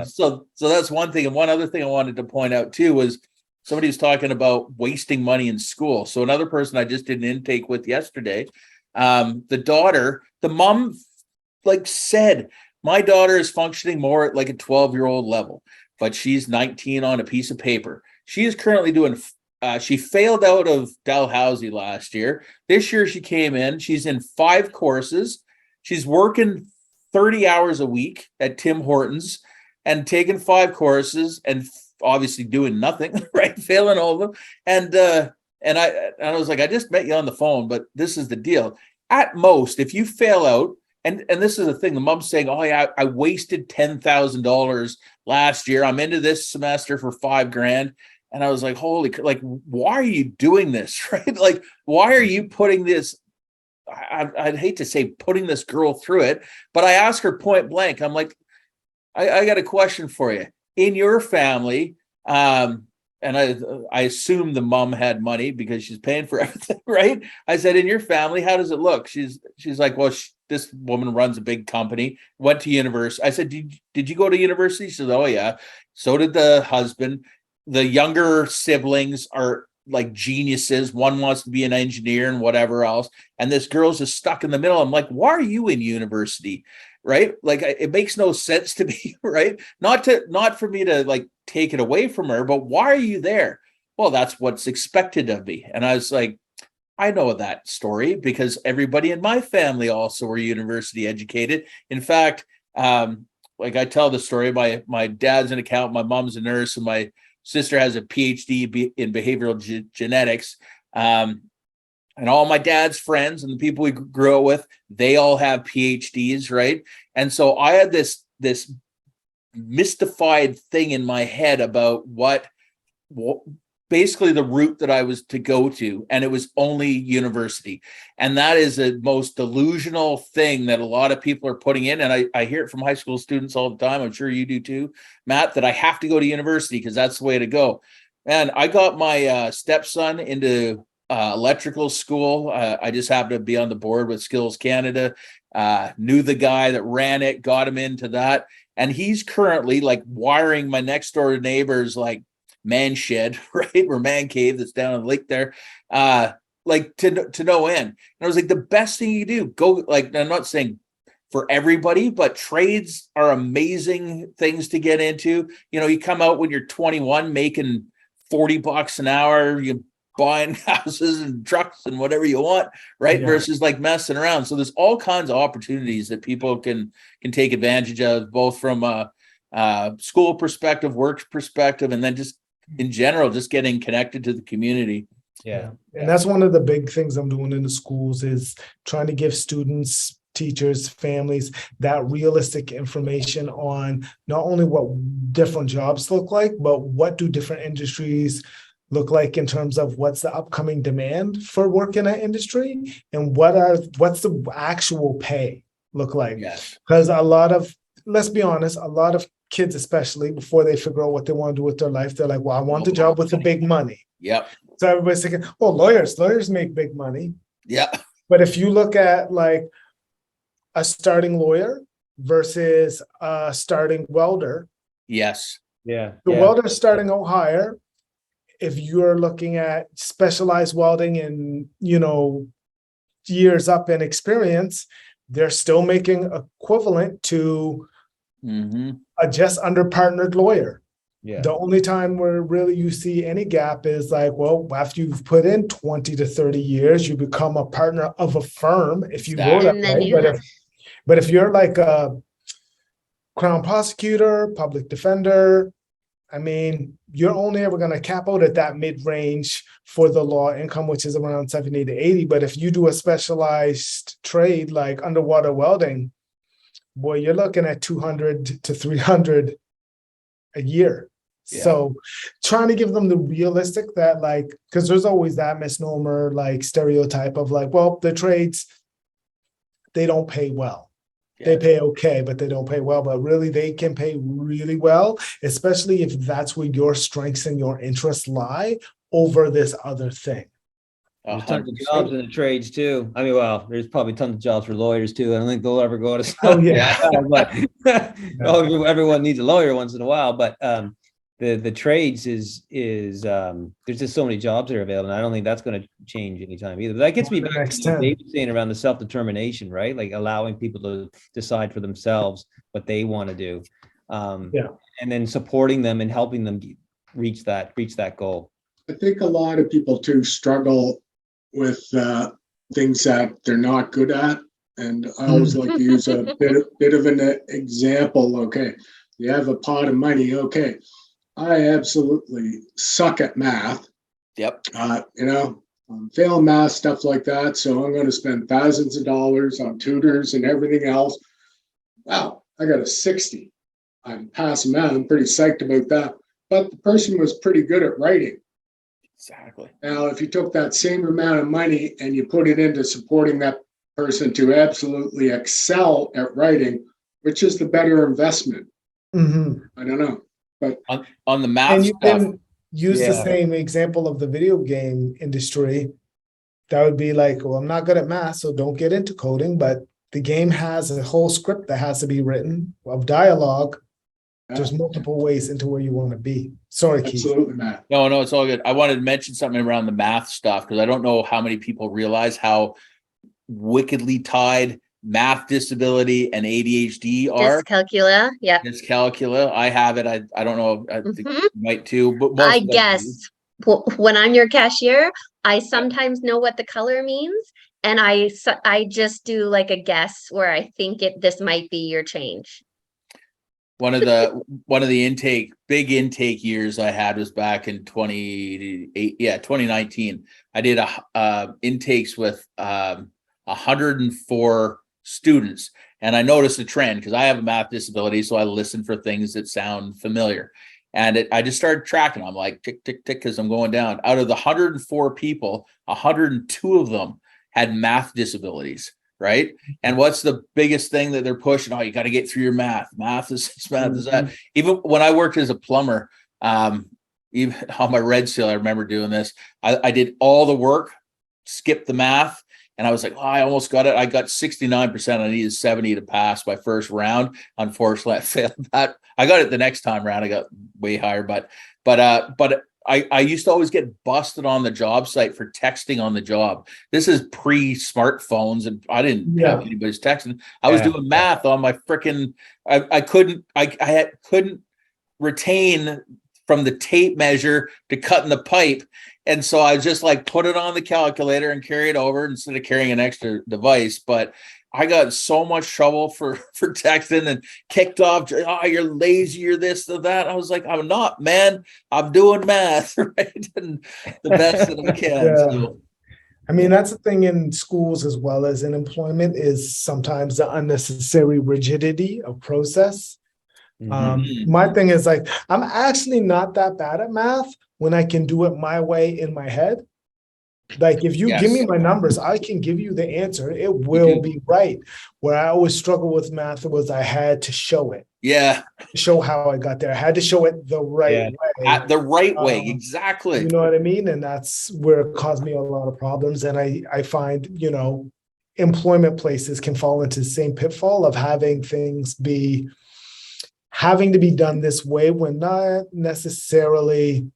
So that's one thing. And one other thing I wanted to point out too was somebody was talking about wasting money in school. So another person I just did an intake with yesterday, the mom like said, my daughter is functioning more at like a 12-year-old level, but she's 19 on a piece of paper. She is currently doing she failed out of Dalhousie last year. This year she came in. She's in 5 courses. She's working 30 hours a week at Tim Hortons and taking 5 courses and obviously doing nothing, right? Failing all of them. And I was like, I just met you on the phone, but this is the deal. At most, if you fail out, and this is the thing, the mom's saying, oh yeah, I wasted $10,000 last year. I'm into this semester for $5,000. And I was like, holy, like, why are you doing this? Right? Like, why are you putting this? I'd hate to say putting this girl through it, but I asked her point blank. I'm like, I got a question for you. In your family, and I assume the mom had money because she's paying for everything, right? I said, in your family, how does it look? She's like, well, this woman runs a big company, went to university. I said, did you go to university? She said, oh yeah. So did the husband. The younger siblings are like geniuses. One wants to be an engineer and whatever else. And this girl's just stuck in the middle. I'm like, why are you in university? Right? Like, it makes no sense to me, right? Not for me to like take it away from her, but why are you there? Well, that's what's expected of me. And I was like, I know that story because everybody in my family also were university educated. In fact, like I tell the story, my dad's an accountant, my mom's a nurse, and my sister has a PhD in behavioral genetics. And all my dad's friends and the people we grew up with, they all have PhDs, right? And so I had this mystified thing in my head about what basically the route that I was to go to, and it was only university. And that is a most delusional thing that a lot of people are putting in. And I hear it from high school students all the time. I'm sure you do too, Matt, that I have to go to university because that's the way to go. And I got my stepson into electrical school. I just happened to be on the board with Skills Canada, knew the guy that ran it, got him into that. And he's currently like wiring my next door neighbor's like man shed, right? Or man cave that's down in the lake there, like to no end. And I was like, the best thing you do, go, like, I'm not saying for everybody, but trades are amazing things to get into. You know, you come out when you're 21 making $40 an hour, you buying houses and trucks and whatever you want, right? Yeah. Versus like messing around. So there's all kinds of opportunities that people can take advantage of, both from a school perspective, work perspective, and then just in general, just getting connected to the community. Yeah. And that's one of the big things I'm doing in the schools is trying to give students, teachers, families that realistic information on not only what different jobs look like, but what do different industries look like in terms of what's the upcoming demand for work in that industry, and what's the actual pay look like. Yes. Because let's be honest, a lot of kids, especially before they figure out what they want to do with their life, they're like, well, I want the job with the big money. Yep. So everybody's thinking, oh, lawyers make big money. Yeah. But if you look at like a starting lawyer versus a starting welder, Yes. Yeah. the welder's starting out higher. If you're looking at specialized welding and, years up in experience, they're still making equivalent to a just under partnered lawyer. Yeah. The only time where really you see any gap is like, well, after you've put in 20 to 30 years, you become a partner of a firm if you go that And then way. But if you're like a crown prosecutor, public defender, I mean, you're only ever going to cap out at that mid-range for the law income, which is around 70 to 80. But if you do a specialized trade like underwater welding, boy, you're looking at 200 to 300 a year. Yeah. So trying to give them the realistic that like, because there's always that misnomer, like stereotype of like, well, the trades, they don't pay well. They pay okay, but they don't pay well. But really, they can pay really well, especially if that's where your strengths and your interests lie over this other thing. There's tons of jobs in the trades too. I mean, well, there's probably tons of jobs for lawyers too. I don't think they'll ever go to. Oh yeah, but everyone needs a lawyer once in a while. But the trades is there's just so many jobs that are available. And I don't think that's going to change anytime either. But that gets me back to what Dave was saying around the self-determination, right? Like allowing people to decide for themselves what they want to do, and then supporting them and helping them reach that goal. I think a lot of people too struggle with things that they're not good at, and I always like to use a bit of an example. Okay, you have a pot of money. Okay, I absolutely suck at math. Yep. I'm failing math, stuff like that. So I'm going to spend thousands of dollars on tutors and everything else. Wow, I got a 60. I'm passing math. I'm pretty psyched about that. But the person was pretty good at writing. Exactly. Now, if you took that same amount of money and you put it into supporting that person to absolutely excel at writing, which is the better investment? I don't know. But on the math and you stuff, can use the same example of the video game industry. That would be like, well, I'm not good at math, so don't get into coding. But the game has a whole script that has to be written of dialogue. There's multiple ways into where you want to be. Sorry, Keith. Absolutely, Matt. No, it's all good. I wanted to mention something around the math stuff because I don't know how many people realize how wickedly tied math disability and ADHD are. Dyscalculia, yeah. Dyscalculia. I have it. I don't know. I think you might too. But I guess when I'm your cashier, I sometimes know what the color means, and I just do like a guess where I think this might be your change. one of the big intake years I had was back in 2019. I did intakes with 104 students, and I noticed a trend because I have a math disability, so I listen for things that sound familiar. And I just started tracking. I'm like, tick, tick, tick, because I'm going down. Out of the 104 people, 102 of them had math disabilities, right? And what's the biggest thing that they're pushing? Oh, you got to get through your math. Math is math is that. Even when I worked as a plumber, even on my red seal, I remember doing this. I did all the work, skipped the math, and I was like, oh, I almost got it. I got 69%. I needed 70 to pass my first round. Unfortunately, I failed that. I got it the next time around. I got way higher, but I used to always get busted on the job site for texting on the job. This is pre-smartphones, and I didn't have anybody's texting. I was doing math on my freaking. I couldn't retain from the tape measure to cutting the pipe. And so I just like put it on the calculator and carry it over instead of carrying an extra device. But I got so much trouble for texting and kicked off. Oh, you're lazy, you're this, or that. I was like, I'm not, man. I'm doing math, right? And the best that I can. Yeah. So. I mean, that's the thing in schools as well as in employment is sometimes the unnecessary rigidity of process. My thing is like, I'm actually not that bad at math when I can do it my way in my head. Like if you give me my numbers, I can give you the answer. It will be right. Where I always struggle with math was I had to show it. Yeah. Show how I got there. I had to show it the right way. At the right way. Exactly. You know what I mean? And that's where it caused me a lot of problems. And I find, employment places can fall into the same pitfall of having things having to be done this way when not necessarily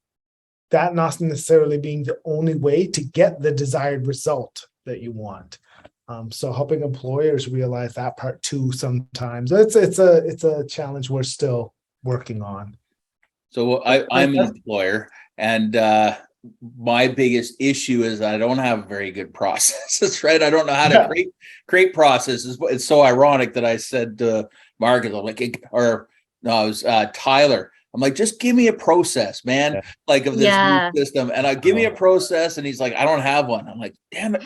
being the only way to get the desired result that you want. So helping employers realize that part too sometimes. It's a challenge we're still working on. So I'm an employer, and my biggest issue is I don't have very good processes, right? I don't know how to create processes. It's so ironic that I said to Marcus, it was Tyler. I'm like, just give me a process, man, like of this new system. And give me a process. And he's like, I don't have one. I'm like, damn it.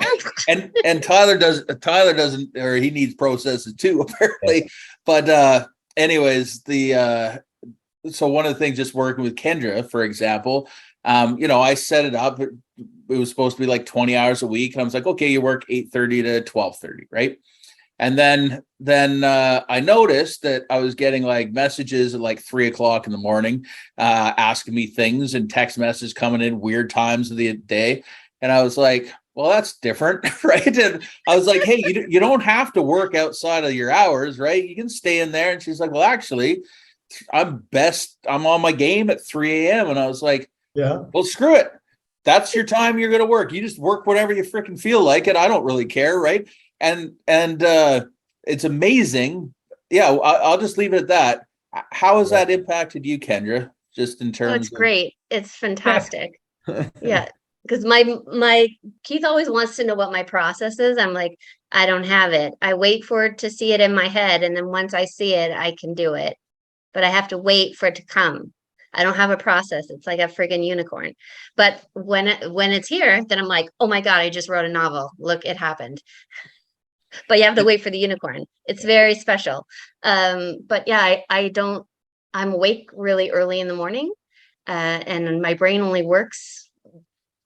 And Tyler doesn't, or he needs processes too, apparently. But anyways, so one of the things, just working with Kendra, for example, I set it up. It was supposed to be like 20 hours a week. And I was like, okay, you work 8:30 to 12:30, right? And then I noticed that I was getting like messages at like 3:00 in the morning, asking me things, and text messages coming in weird times of the day. And I was like, well, that's different, right? And I was like, hey, you don't have to work outside of your hours, right? You can stay in there. And she's like, well, actually, I'm on my game at 3 a.m. And I was like, well, screw it. That's your time you're going to work. You just work whatever you freaking feel like it. I don't really care, right? And it's amazing. Yeah, I'll just leave it at that. How has that impacted you, Kendra? Just in terms it's great. It's fantastic. Yeah. Because my Keith always wants to know what my process is. I'm like, I don't have it. I wait for it to see it in my head. And then once I see it, I can do it. But I have to wait for it to come. I don't have a process. It's like a friggin' unicorn. But when it's here, then I'm like, oh my God, I just wrote a novel. Look, it happened. But you have to wait for the unicorn. It's very special. But yeah, I'm awake really early in the morning, and my brain only works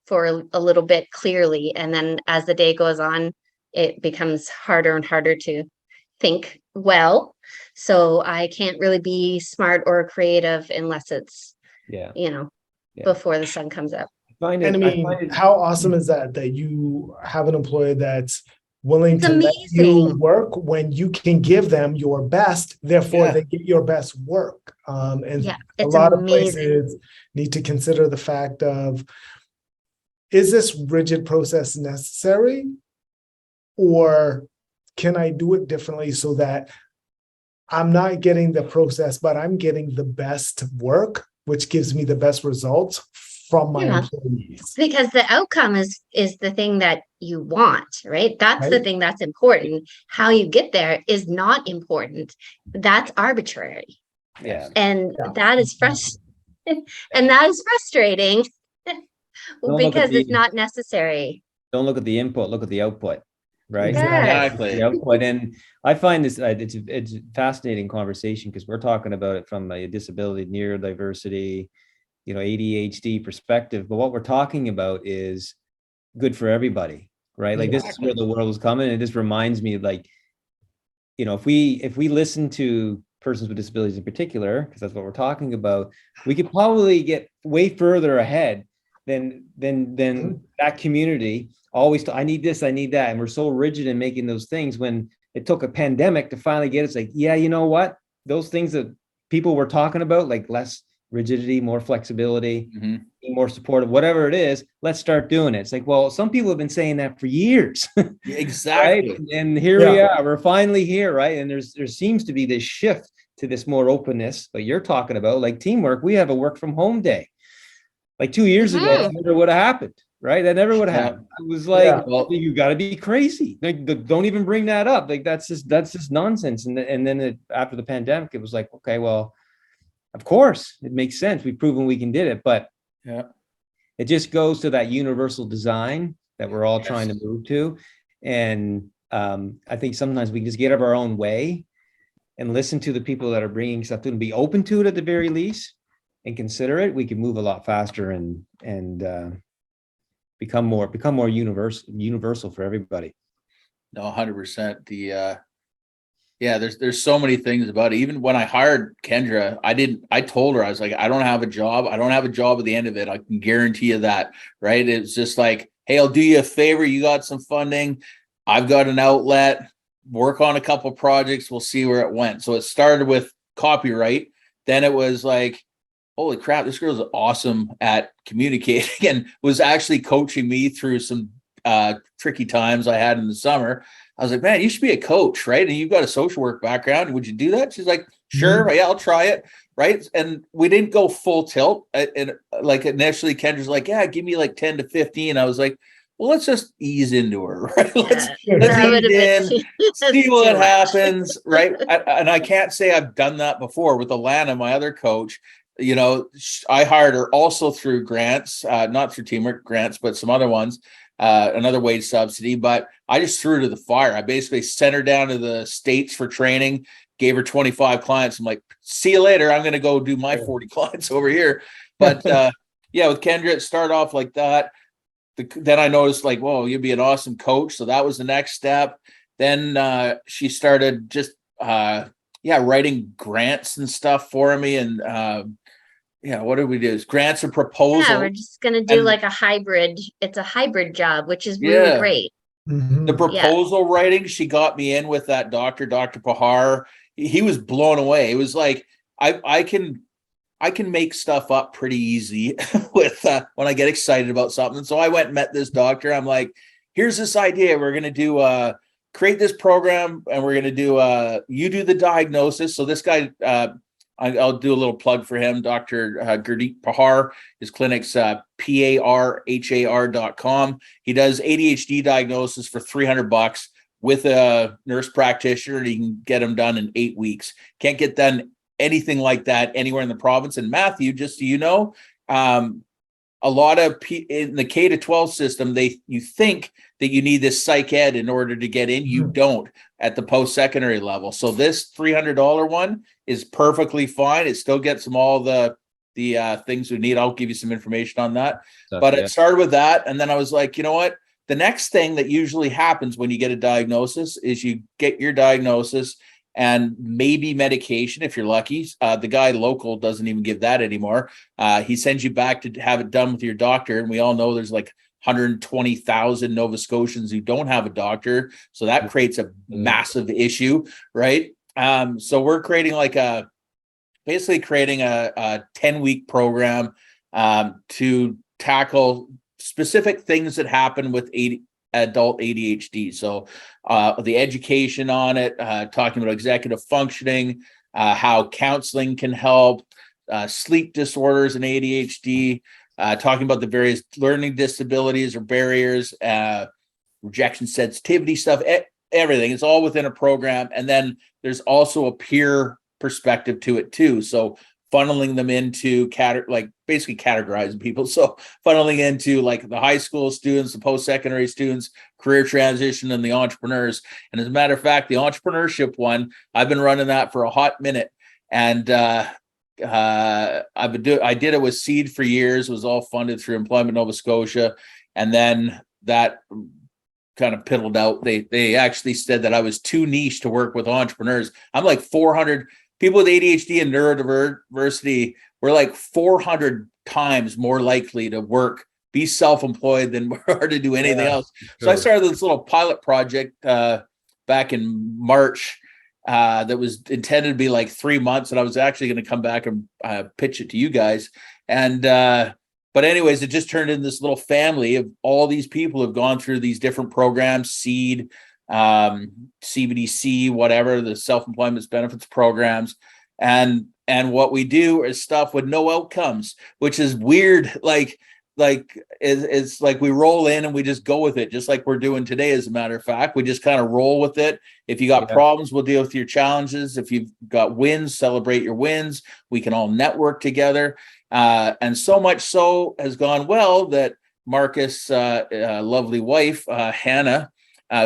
for a little bit clearly. And then as the day goes on, it becomes harder and harder to think well. So I can't really be smart or creative unless it's, before the sun comes up. How awesome is that you have an employer that's willing to let you amazing. work when you can give them your best, therefore they get your best work. And a lot of places need to consider the fact of, is this rigid process necessary? Or can I do it differently so that I'm not getting the process, but I'm getting the best work, which gives me the best results from my employees? Because the outcome is the thing that you want, right? That's the thing that's important. How you get there is not important. That's arbitrary. Yeah. And that is and that is frustrating Don't look at because it's the- not necessary. Don't look at the input, look at the output, right? Yes. Exactly. The output. And I find this, it's a fascinating conversation because we're talking about it from a disability, neurodiversity, ADHD perspective. But what we're talking about is good for everybody, right? Like this is where the world is coming. And it just reminds me, like, if we listen to persons with disabilities in particular, because that's what we're talking about, we could probably get way further ahead than that community. Always, I need this, I need that, and we're so rigid in making those things. When it took a pandemic to finally get, it's like, yeah, you know what? Those things that people were talking about, like less rigidity, more flexibility, being more supportive, whatever it is, let's start doing it. It's like, well, some people have been saying that for years. Exactly. Right? And here we are, we're finally here, right? And there seems to be this shift to this more openness, but you're talking about, like teamwork. We have a work from home day. Like 2 years ago, that never would have happened, right? That never would have happened. It was like, well, you got to be crazy. Like, don't even bring that up. Like, that's just nonsense. And then after the pandemic, it was like, okay, well, of course, it makes sense. We've proven we can do it, but it just goes to that universal design that we're all trying to move to. And I think sometimes we just get out of our own way and listen to the people that are bringing stuff to it and be open to it at the very least and consider it. We can move a lot faster and become more universal for everybody. No, 100%. There's so many things about it. Even when I hired Kendra, I told her, I was like, I don't have a job. I don't have a job at the end of it. I can guarantee you that, right? It's just like, hey, I'll do you a favor. You got some funding. I've got an outlet, work on a couple projects. We'll see where it went. So it started with copyright. Then it was like, holy crap, this girl's awesome at communicating and was actually coaching me through some tricky times I had in the summer. I was like, man, you should be a coach, right? And you've got a social work background. Would you do that? She's like, sure. Yeah, I'll try it. Right. And we didn't go full tilt. And like initially Kendra's like, yeah, give me like 10 to 15. I was like, well, let's just ease into her, right? Let's ease in, see what happens, right? And I can't say I've done that before with Alana, my other coach. I hired her also through grants, not through teamwork grants, but some other ones, another wage subsidy. But I just threw her to the fire. I basically sent her down to the States for training, gave her 25 clients. I'm like, see you later. I'm going to go do my 40 clients over here. But with Kendra, it started off like that. Then I noticed like, whoa, you'd be an awesome coach. So that was the next step. Then she started just, writing grants and stuff for me. And what did we do? Grants and proposals. Yeah, we're just going to do like a hybrid. It's a hybrid job, which is really great. The proposal writing, she got me in with that Dr. Pahar. He was blown away. It was like, I can make stuff up pretty easy with when I get excited about something. So I went and met this doctor. I'm like, here's this idea. We're going to do create this program and we're going to do you do the diagnosis. So this guy, I'll do a little plug for him, Dr. Gurdeep Pahar. His clinic's parhar.com. He does ADHD diagnosis for $300 with a nurse practitioner, and he can get them done in 8 weeks. Can't get done anything like that anywhere in the province. And Matthew, just so you know, a lot of in the K-12 system, you think that you need this psych ed in order to get in. You don't at the post-secondary level. So this $300 one is perfectly fine. It still gets them all the things we need. I'll give you some information on that. It started with that. And then I was like, you know what? The next thing that usually happens when you get a diagnosis is you get your diagnosis and maybe medication if you're lucky. The guy local doesn't even give that anymore. He sends you back to have it done with your doctor. And we all know there's like 120,000 Nova Scotians who don't have a doctor. So that creates a massive issue, right? So we're creating a 10-week program to tackle specific things that happen with adult ADHD. So the education on it, talking about executive functioning, how counseling can help, sleep disorders and ADHD, talking about the various learning disabilities or barriers, rejection sensitivity stuff, everything. It's all within a program. And then there's also a peer perspective to it too. So funneling them into basically categorizing people. So funneling into like the high school students, the post-secondary students, career transition, and the entrepreneurs. And as a matter of fact, the entrepreneurship one, I've been running that for a hot minute. And I did it with Seed for years. It was all funded through Employment Nova Scotia. And then that kind of piddled out. They actually said that I was too niche to work with entrepreneurs. I'm like 400 people with ADHD and neurodiversity. We're like 400 times more likely to be self-employed than we are to do anything else. So I started this little pilot project back in March that was intended to be like 3 months, and I was actually going to come back and pitch it to you guys. And but anyways, it just turned into this little family of all these people who have gone through these different programs, Seed, CBDC, whatever, the self-employment benefits programs. And what we do is stuff with no outcomes, which is weird. It's like we roll in and we just go with it, just like we're doing today. As a matter of fact, we just kind of roll with it. If you got problems, we'll deal with your challenges. If you've got wins, celebrate your wins. We can all network together. And so much so has gone well that Marcus' lovely wife, Hannah,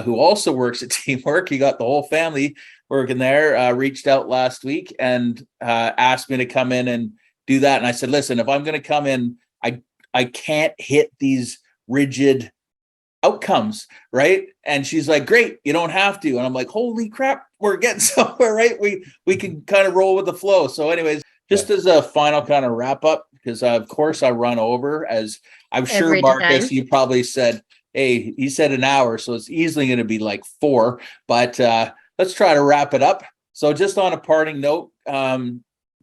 who also works at Teamwork, he got the whole family working there, reached out last week and asked me to come in and do that. And I said, listen, if I'm going to come in, I can't hit these rigid outcomes, right? And she's like, great, you don't have to. And I'm like, holy crap, we're getting somewhere, right? We can kind of roll with the flow. So anyways, just as a final kind of wrap up, because of course I run over, as I'm sure Every Marcus, time. you probably said, hey, he said an hour, so it's easily going to be like 4, but let's try to wrap it up. So just on a parting note,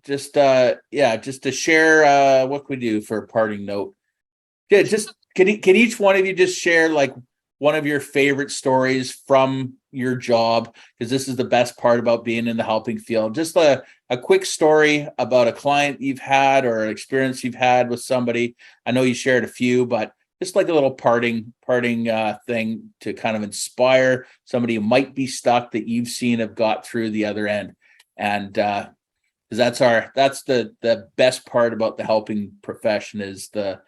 just to share what can we do for a parting note? Yeah, just can each one of you just share like one of your favorite stories from your job, because this is the best part about being in the helping field. Just a quick story about a client you've had or an experience you've had with somebody. I know you shared a few, but just like a little parting thing to kind of inspire somebody who might be stuck that you've seen have got through the other end. And because that's the best part about the helping profession is the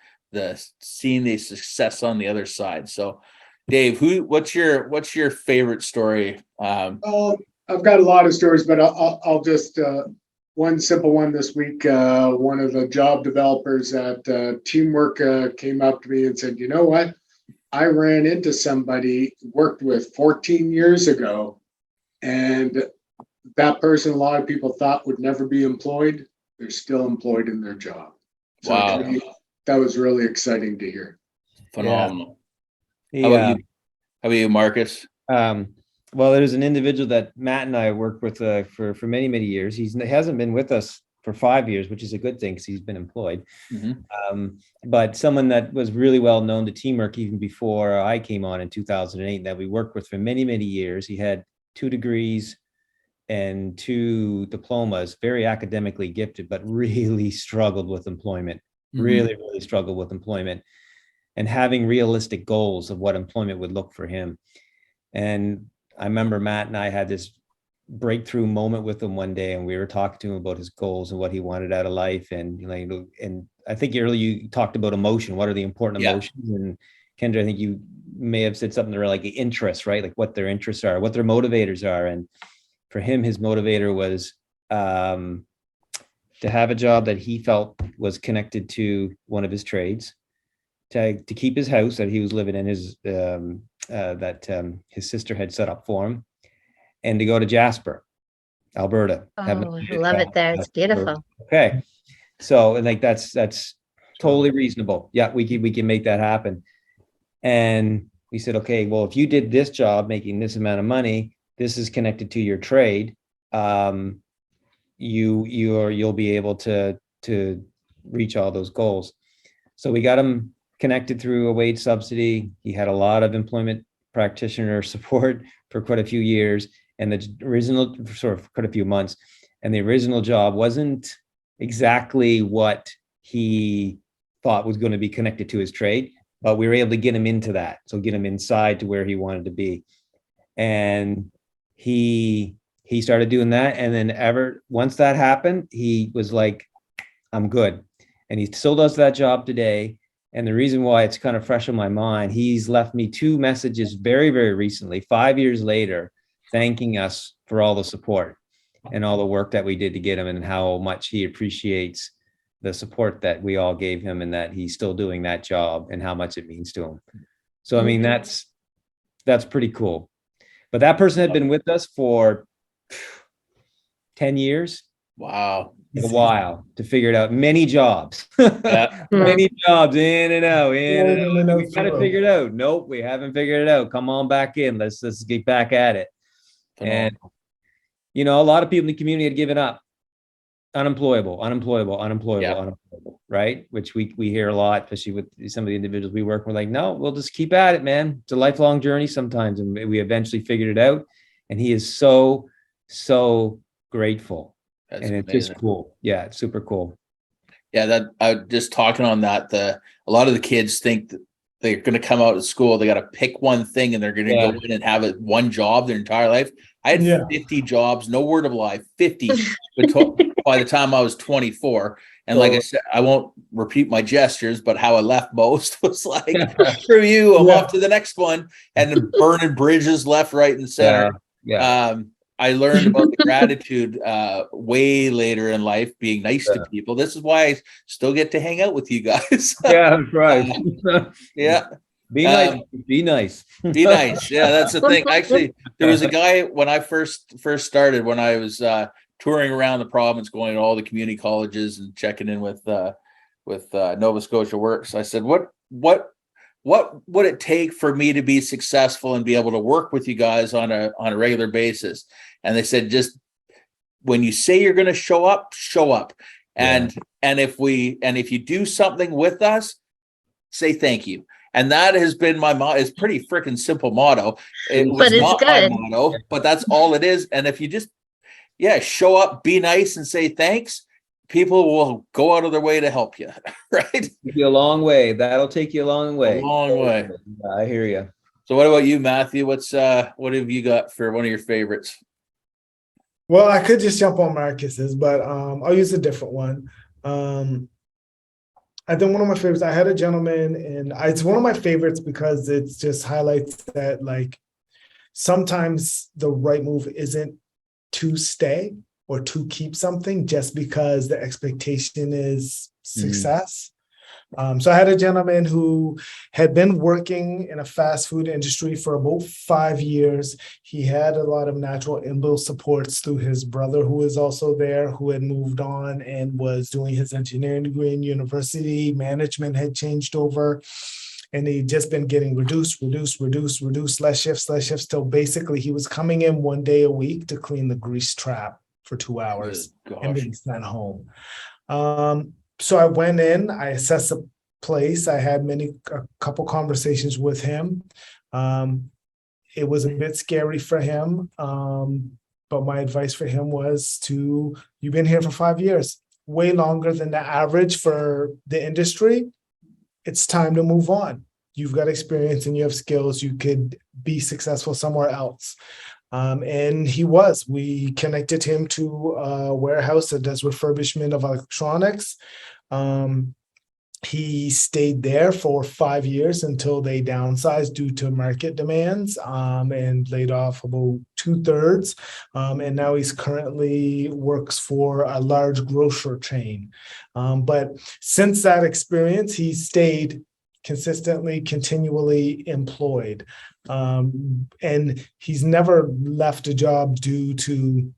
seeing the success on the other side. So Dave, what's your favorite story? I've got a lot of stories, but I'll just one simple one this week. One of the job developers at Teamwork came up to me and said, you know what? I ran into somebody worked with 14 years ago, and that person, a lot of people thought would never be employed. They're still employed in their job. So Wow. to me, that was really exciting to hear. Phenomenal. Yeah. How about you, Marcus? Well, there's an individual that Matt and I worked with for many, many years. He hasn't been with us for 5 years, which is a good thing because he's been employed. Mm-hmm. But someone that was really well known to Teamwork even before I came on in 2008, that we worked with for many, many years. He had 2 degrees and 2 diplomas, very academically gifted, but really struggled with employment. Mm-hmm. Really struggled with employment and having realistic goals of what employment would look for him. And I remember Matt and I had this breakthrough moment with him one day, and we were talking to him about his goals and what he wanted out of life. And and I think earlier you talked about emotion. What are the important emotions? And Kendra, I think you may have said something like interests, right? Like what their interests are, what their motivators are. And for him, his motivator was to have a job that he felt was connected to one of his trades, to keep his house that he was living in, his his sister had set up for him, and to go to Jasper, Alberta. Oh, I love it there. It's beautiful. Okay. So, and like that's totally reasonable. Yeah, we can make that happen. And we said, okay, well, if you did this job making this amount of money, this is connected to your trade, you'll be able to reach all those goals. So we got him connected through a wage subsidy. He had a lot of employment practitioner support for quite a few years, and the original sort of quite a few months. And the original job wasn't exactly what he thought was going to be connected to his trade, but we were able to get him into that. So get him inside to where he wanted to be. And he he started doing that. And then once that happened, he was like, I'm good. And he still does that job today. And the reason why it's kind of fresh in my mind, he's left me 2 messages very, very recently, 5 years later, thanking us for all the support and all the work that we did to get him, and how much he appreciates the support that we all gave him, and that he's still doing that job and how much it means to him. So, I mean, that's pretty cool. But that person had been with us for 10 years. Wow. A while to figure it out. Many jobs. Yeah. Many jobs, in and out. and out We got to figure it out. Nope, we haven't figured it out. Come on back in. Let's get back at it. And you know, a lot of people in the community had given up. Unemployable, right? Which we hear a lot, especially with some of the individuals we work with. Like, no, we'll just keep at it, man. It's a lifelong journey sometimes, and we eventually figured it out. And he is so grateful. That's and it's amazing. just cool. Yeah, it's super cool. Yeah, that I just talking on that. A lot of the kids think that they're going to come out of school, they got to pick one thing, and they're going to go in and have one job their entire life. I had 50 jobs, no word of a lie, 50 by the time I was 24. And like I said, I won't repeat my gestures, but how I left most was like, screw you, I'm off to the next one, and then burning bridges left, right, and center. I learned about the gratitude way later in life, being nice to people. This is why I still get to hang out with you guys. Yeah, that's right. Yeah. Be nice. Be nice. Be nice. Yeah, that's the thing. Actually, there was a guy when I first started, when I was touring around the province, going to all the community colleges and checking in with Nova Scotia Works. I said, what would it take for me to be successful and be able to work with you guys on a regular basis? And they said, just when you say you're going to show up, show up. And if you do something with us, say thank you. And that has been my motto. It's pretty freaking simple motto. It was not my motto, but that's all it is. And if you just show up, be nice, and say thanks, people will go out of their way to help you. Right? Take you a long way. That'll take you a long way. A long way. I hear you. So what about you, Matthew? What have you got for one of your favorites? Well, I could just jump on Marcus's, but I'll use a different one. I think one of my favorites, I had a gentleman, and it's one of my favorites because it just highlights that, like, sometimes the right move isn't to stay or to keep something just because the expectation is success. So I had a gentleman who had been working in a fast food industry for about 5 years. He had a lot of natural inbuilt supports through his brother, who was also there, who had moved on and was doing his engineering degree in university. Management had changed over, and he'd just been getting reduced, less shifts, till basically he was coming in 1 day a week to clean the grease trap for 2 hours and being sent home. So I went in, I assessed the place. I had a couple conversations with him. It was a bit scary for him. But my advice for him was you've been here for 5 years, way longer than the average for the industry. It's time to move on. You've got experience and you have skills. You could be successful somewhere else. And we connected him to a warehouse that does refurbishment of electronics. He stayed there for 5 years until they downsized due to market demands, and laid off about 2/3. And now he's currently works for a large grocery chain. But since that experience, he stayed consistently, continually employed. And he's never left a job due to,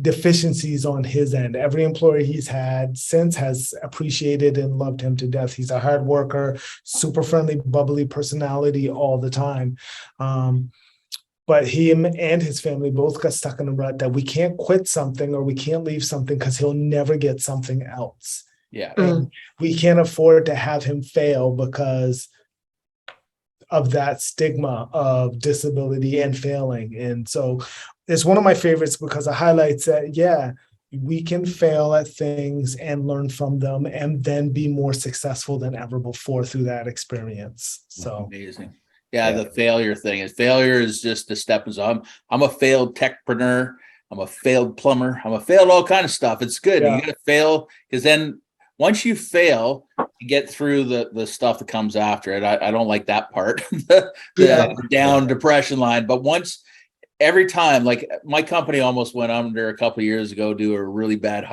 deficiencies on his end. Every employer he's had since has appreciated and loved him to death. He's a hard worker, super friendly, bubbly personality all the time. But him and his family both got stuck in a rut that we can't quit something or we can't leave something because he'll never get something else. Yeah. And we can't afford to have him fail because of that stigma of disability and failing. And so it's one of my favorites because it highlights that, we can fail at things and learn from them and then be more successful than ever before through that experience. So amazing. Yeah, the failure thing is just a stepping stone. I'm a failed techpreneur. I'm a failed plumber. I'm a failed all kind of stuff. It's good. Yeah. You gotta fail, because then once you fail, you get through the stuff that comes after it. I don't like that part, the down depression line. But every time, like my company almost went under a couple of years ago due to a really bad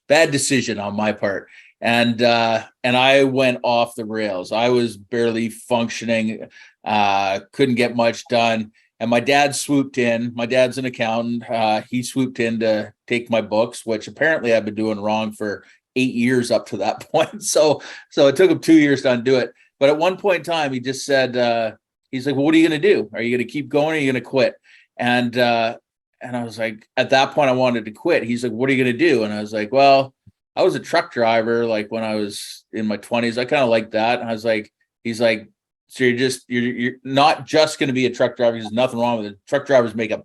decision on my part. And I went off the rails. I was barely functioning, couldn't get much done. And my dad swooped in. My dad's an accountant. He swooped in to take my books, which apparently I've been doing wrong for 8 years up to that point. So it took him 2 years to undo it. But at one point in time, he just said, he's like, well, what are you going to do? Are you going to keep going? Or are you going to quit? And I was like, at that point, I wanted to quit. He's like, what are you going to do? And I was like, well, I was a truck driver, like when I was in my 20s. I kind of like that. And I was like, he's like, so you're not just going to be a truck driver. There's nothing wrong with it. Truck drivers make a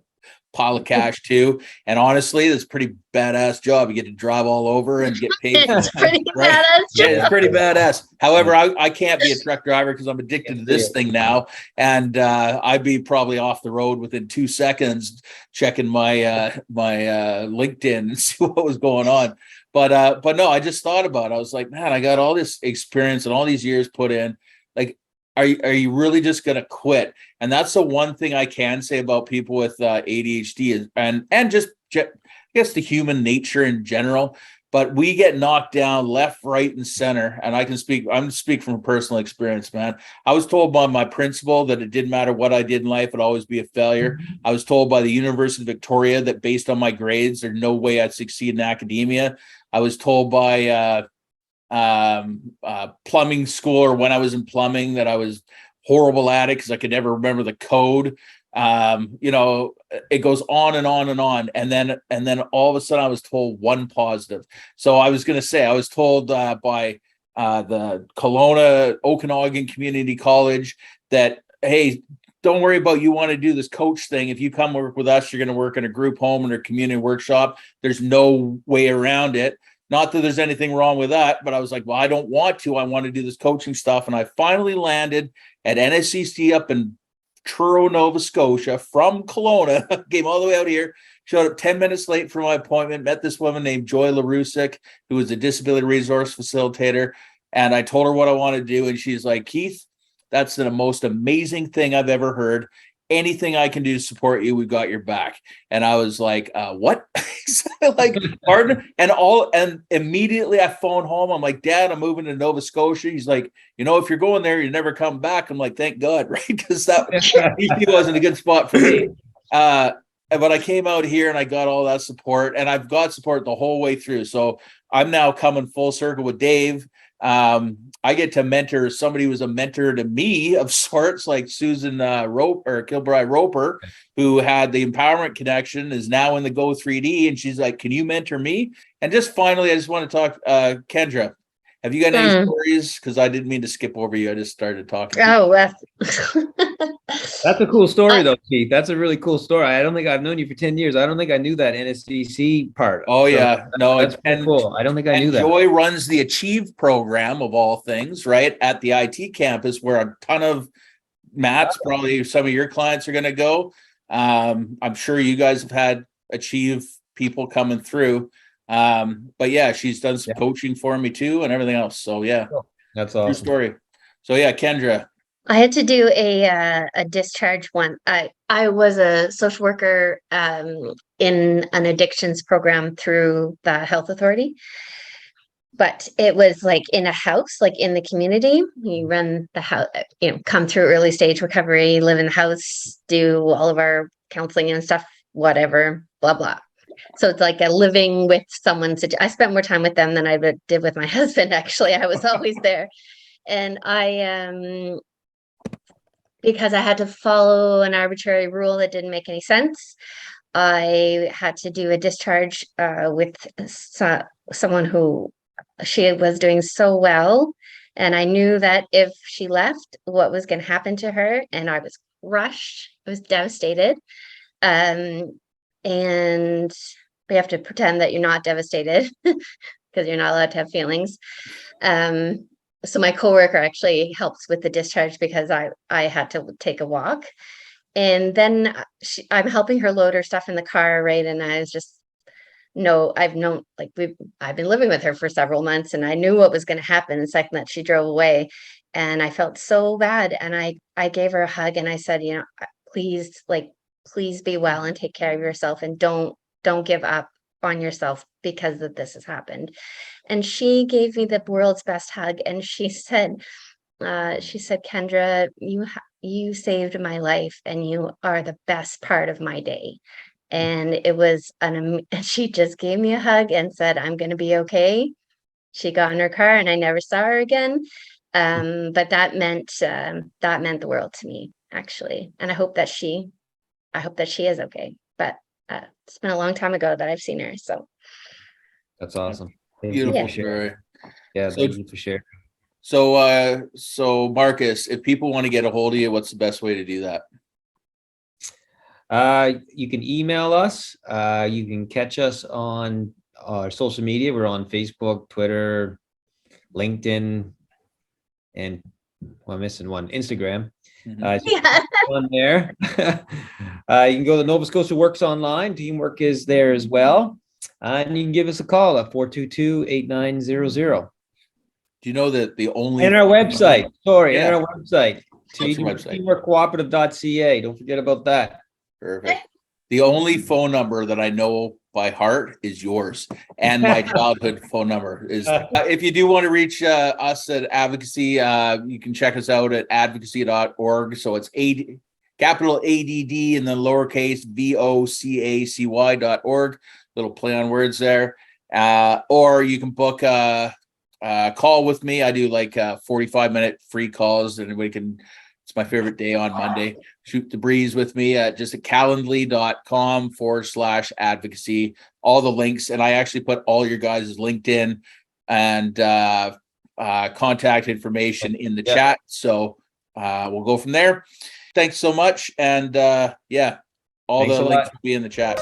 pile of cash too. And honestly, it's a pretty badass job. You get to drive all over and get paid. It's pretty right? badass. Yeah, it's pretty badass. However, I can't be a truck driver because I'm addicted to this thing now. And I'd be probably off the road within 2 seconds checking my my LinkedIn and see what was going on. But no, I just thought about it. I was like, man, I got all this experience and all these years put in. Like, are you really just going to quit? And that's the one thing I can say about people with ADHD and just, I guess, the human nature in general. But we get knocked down left, right, and center. And I'm speaking from personal experience, man. I was told by my principal that it didn't matter what I did in life, I'd always be a failure. I was told by the University of Victoria that based on my grades, there's no way I'd succeed in academia. I was told by plumbing school, or when I was in plumbing, that I was horrible at it because I could never remember the code. It goes on and on and on. And then all of a sudden I was told one positive. So I was going to say, I was told by the Kelowna Okanagan Community College that, hey, don't worry about, you want to do this coach thing. If you come work with us, you're going to work in a group home and a community workshop. There's no way around it. Not that there's anything wrong with that, but I was like, well, I don't want to. I want to do this coaching stuff. And I finally landed at NSCC up in Truro, Nova Scotia from Kelowna. Came all the way out here, showed up 10 minutes late for my appointment, met this woman named Joy LaRusick, who was a disability resource facilitator. And I told her what I wanted to do. And she's like, Keith, that's the most amazing thing I've ever heard. Anything I can do to support you, we've got your back. And I was like, what? Like, pardon? And immediately I phoned home. I'm like, Dad, I'm moving to Nova Scotia. He's like, if you're going there, you never come back. I'm like, thank God, right? Because that BC wasn't a good spot for me. But I came out here and I got all that support, and I've got support the whole way through. So I'm now coming full circle with Dave. I get to mentor somebody who was a mentor to me of sorts, like Susan Kilbride Roper, who had the Empowerment Connection, is now in the Go 3D, and she's like, can you mentor me? And just finally, I just want to talk, Kendra, have you got any stories? Because I didn't mean to skip over you. I just started talking. Oh, That's a cool story, though, Keith. That's a really cool story. I don't think I've known you for 10 years. I don't think I knew that NSDC part. Oh, yeah. No, that's cool. I don't think I knew that. Joy runs the Achieve program, of all things, right, at the IT campus, where a ton of Matt's, probably some of your clients are going to go. I'm sure you guys have had Achieve people coming through. But yeah, she's done some coaching for me too and everything else. So yeah, that's awesome. True story. So yeah, Kendra. I had to do a discharge one. I was a social worker in an addictions program through the health authority, but it was like in a house, like in the community. You run the house, come through early stage recovery, live in the house, do all of our counseling and stuff, whatever, blah, blah. So it's like a living with someone. I spent more time with them than I did with my husband, actually. I was always there. And because I had to follow an arbitrary rule that didn't make any sense, I had to do a discharge with someone who she was doing so well. And I knew that if she left, what was going to happen to her. And I was crushed. I was devastated. And we have to pretend that you're not devastated because you're not allowed to have feelings. so my coworker actually helps with the discharge because I had to take a walk. And then I'm helping her load her stuff in the car, right? And I was just, no, I've known, like, I've been living with her for several months, and I knew what was going to happen the second that she drove away. And I felt so bad. And I gave her a hug and I said, you know, please, like, please be well and take care of yourself, and don't give up on yourself because of this has happened. And she gave me the world's best hug. And she said, Kendra, you saved my life, and you are the best part of my day. And it was she just gave me a hug and said, I'm going to be okay. She got in her car and I never saw her again. But that meant the world to me, actually. And I hope that she is okay. But it's been a long time ago that I've seen her. So That's awesome. Thank Beautiful you for sharing. story. Yeah, So- thank you for sharing. So Marcus, if people want to get a hold of you, what's the best way to do that? You can email us. You can catch us on our social media. We're on Facebook, Twitter, LinkedIn, and I'm missing one, Instagram. Mhm. yeah. On there. You can go to Nova Scotia Works online. Teamwork is there as well. And you can give us a call at 422-8900. Do you know that the only And our website, Yeah. and our website, What's your website? teamworkcooperative.ca. Don't forget about that. Perfect. The only phone number that I know by heart is yours, and my childhood phone number is. If you do want to reach us at Advocacy, you can check us out at advocacy.org. So it's capital ADD and then lowercase VOCACY.org. Little play on words there. Or you can book a call with me. I do like 45-minute free calls. Anybody can. It's my favorite day on Monday. Shoot the breeze with me at just at calendly.com/advocacy. All the links. And I actually put all your guys' LinkedIn and contact information in the chat. So we'll go from there. Thanks so much. And all Thanks the a links lot. will be in the chat.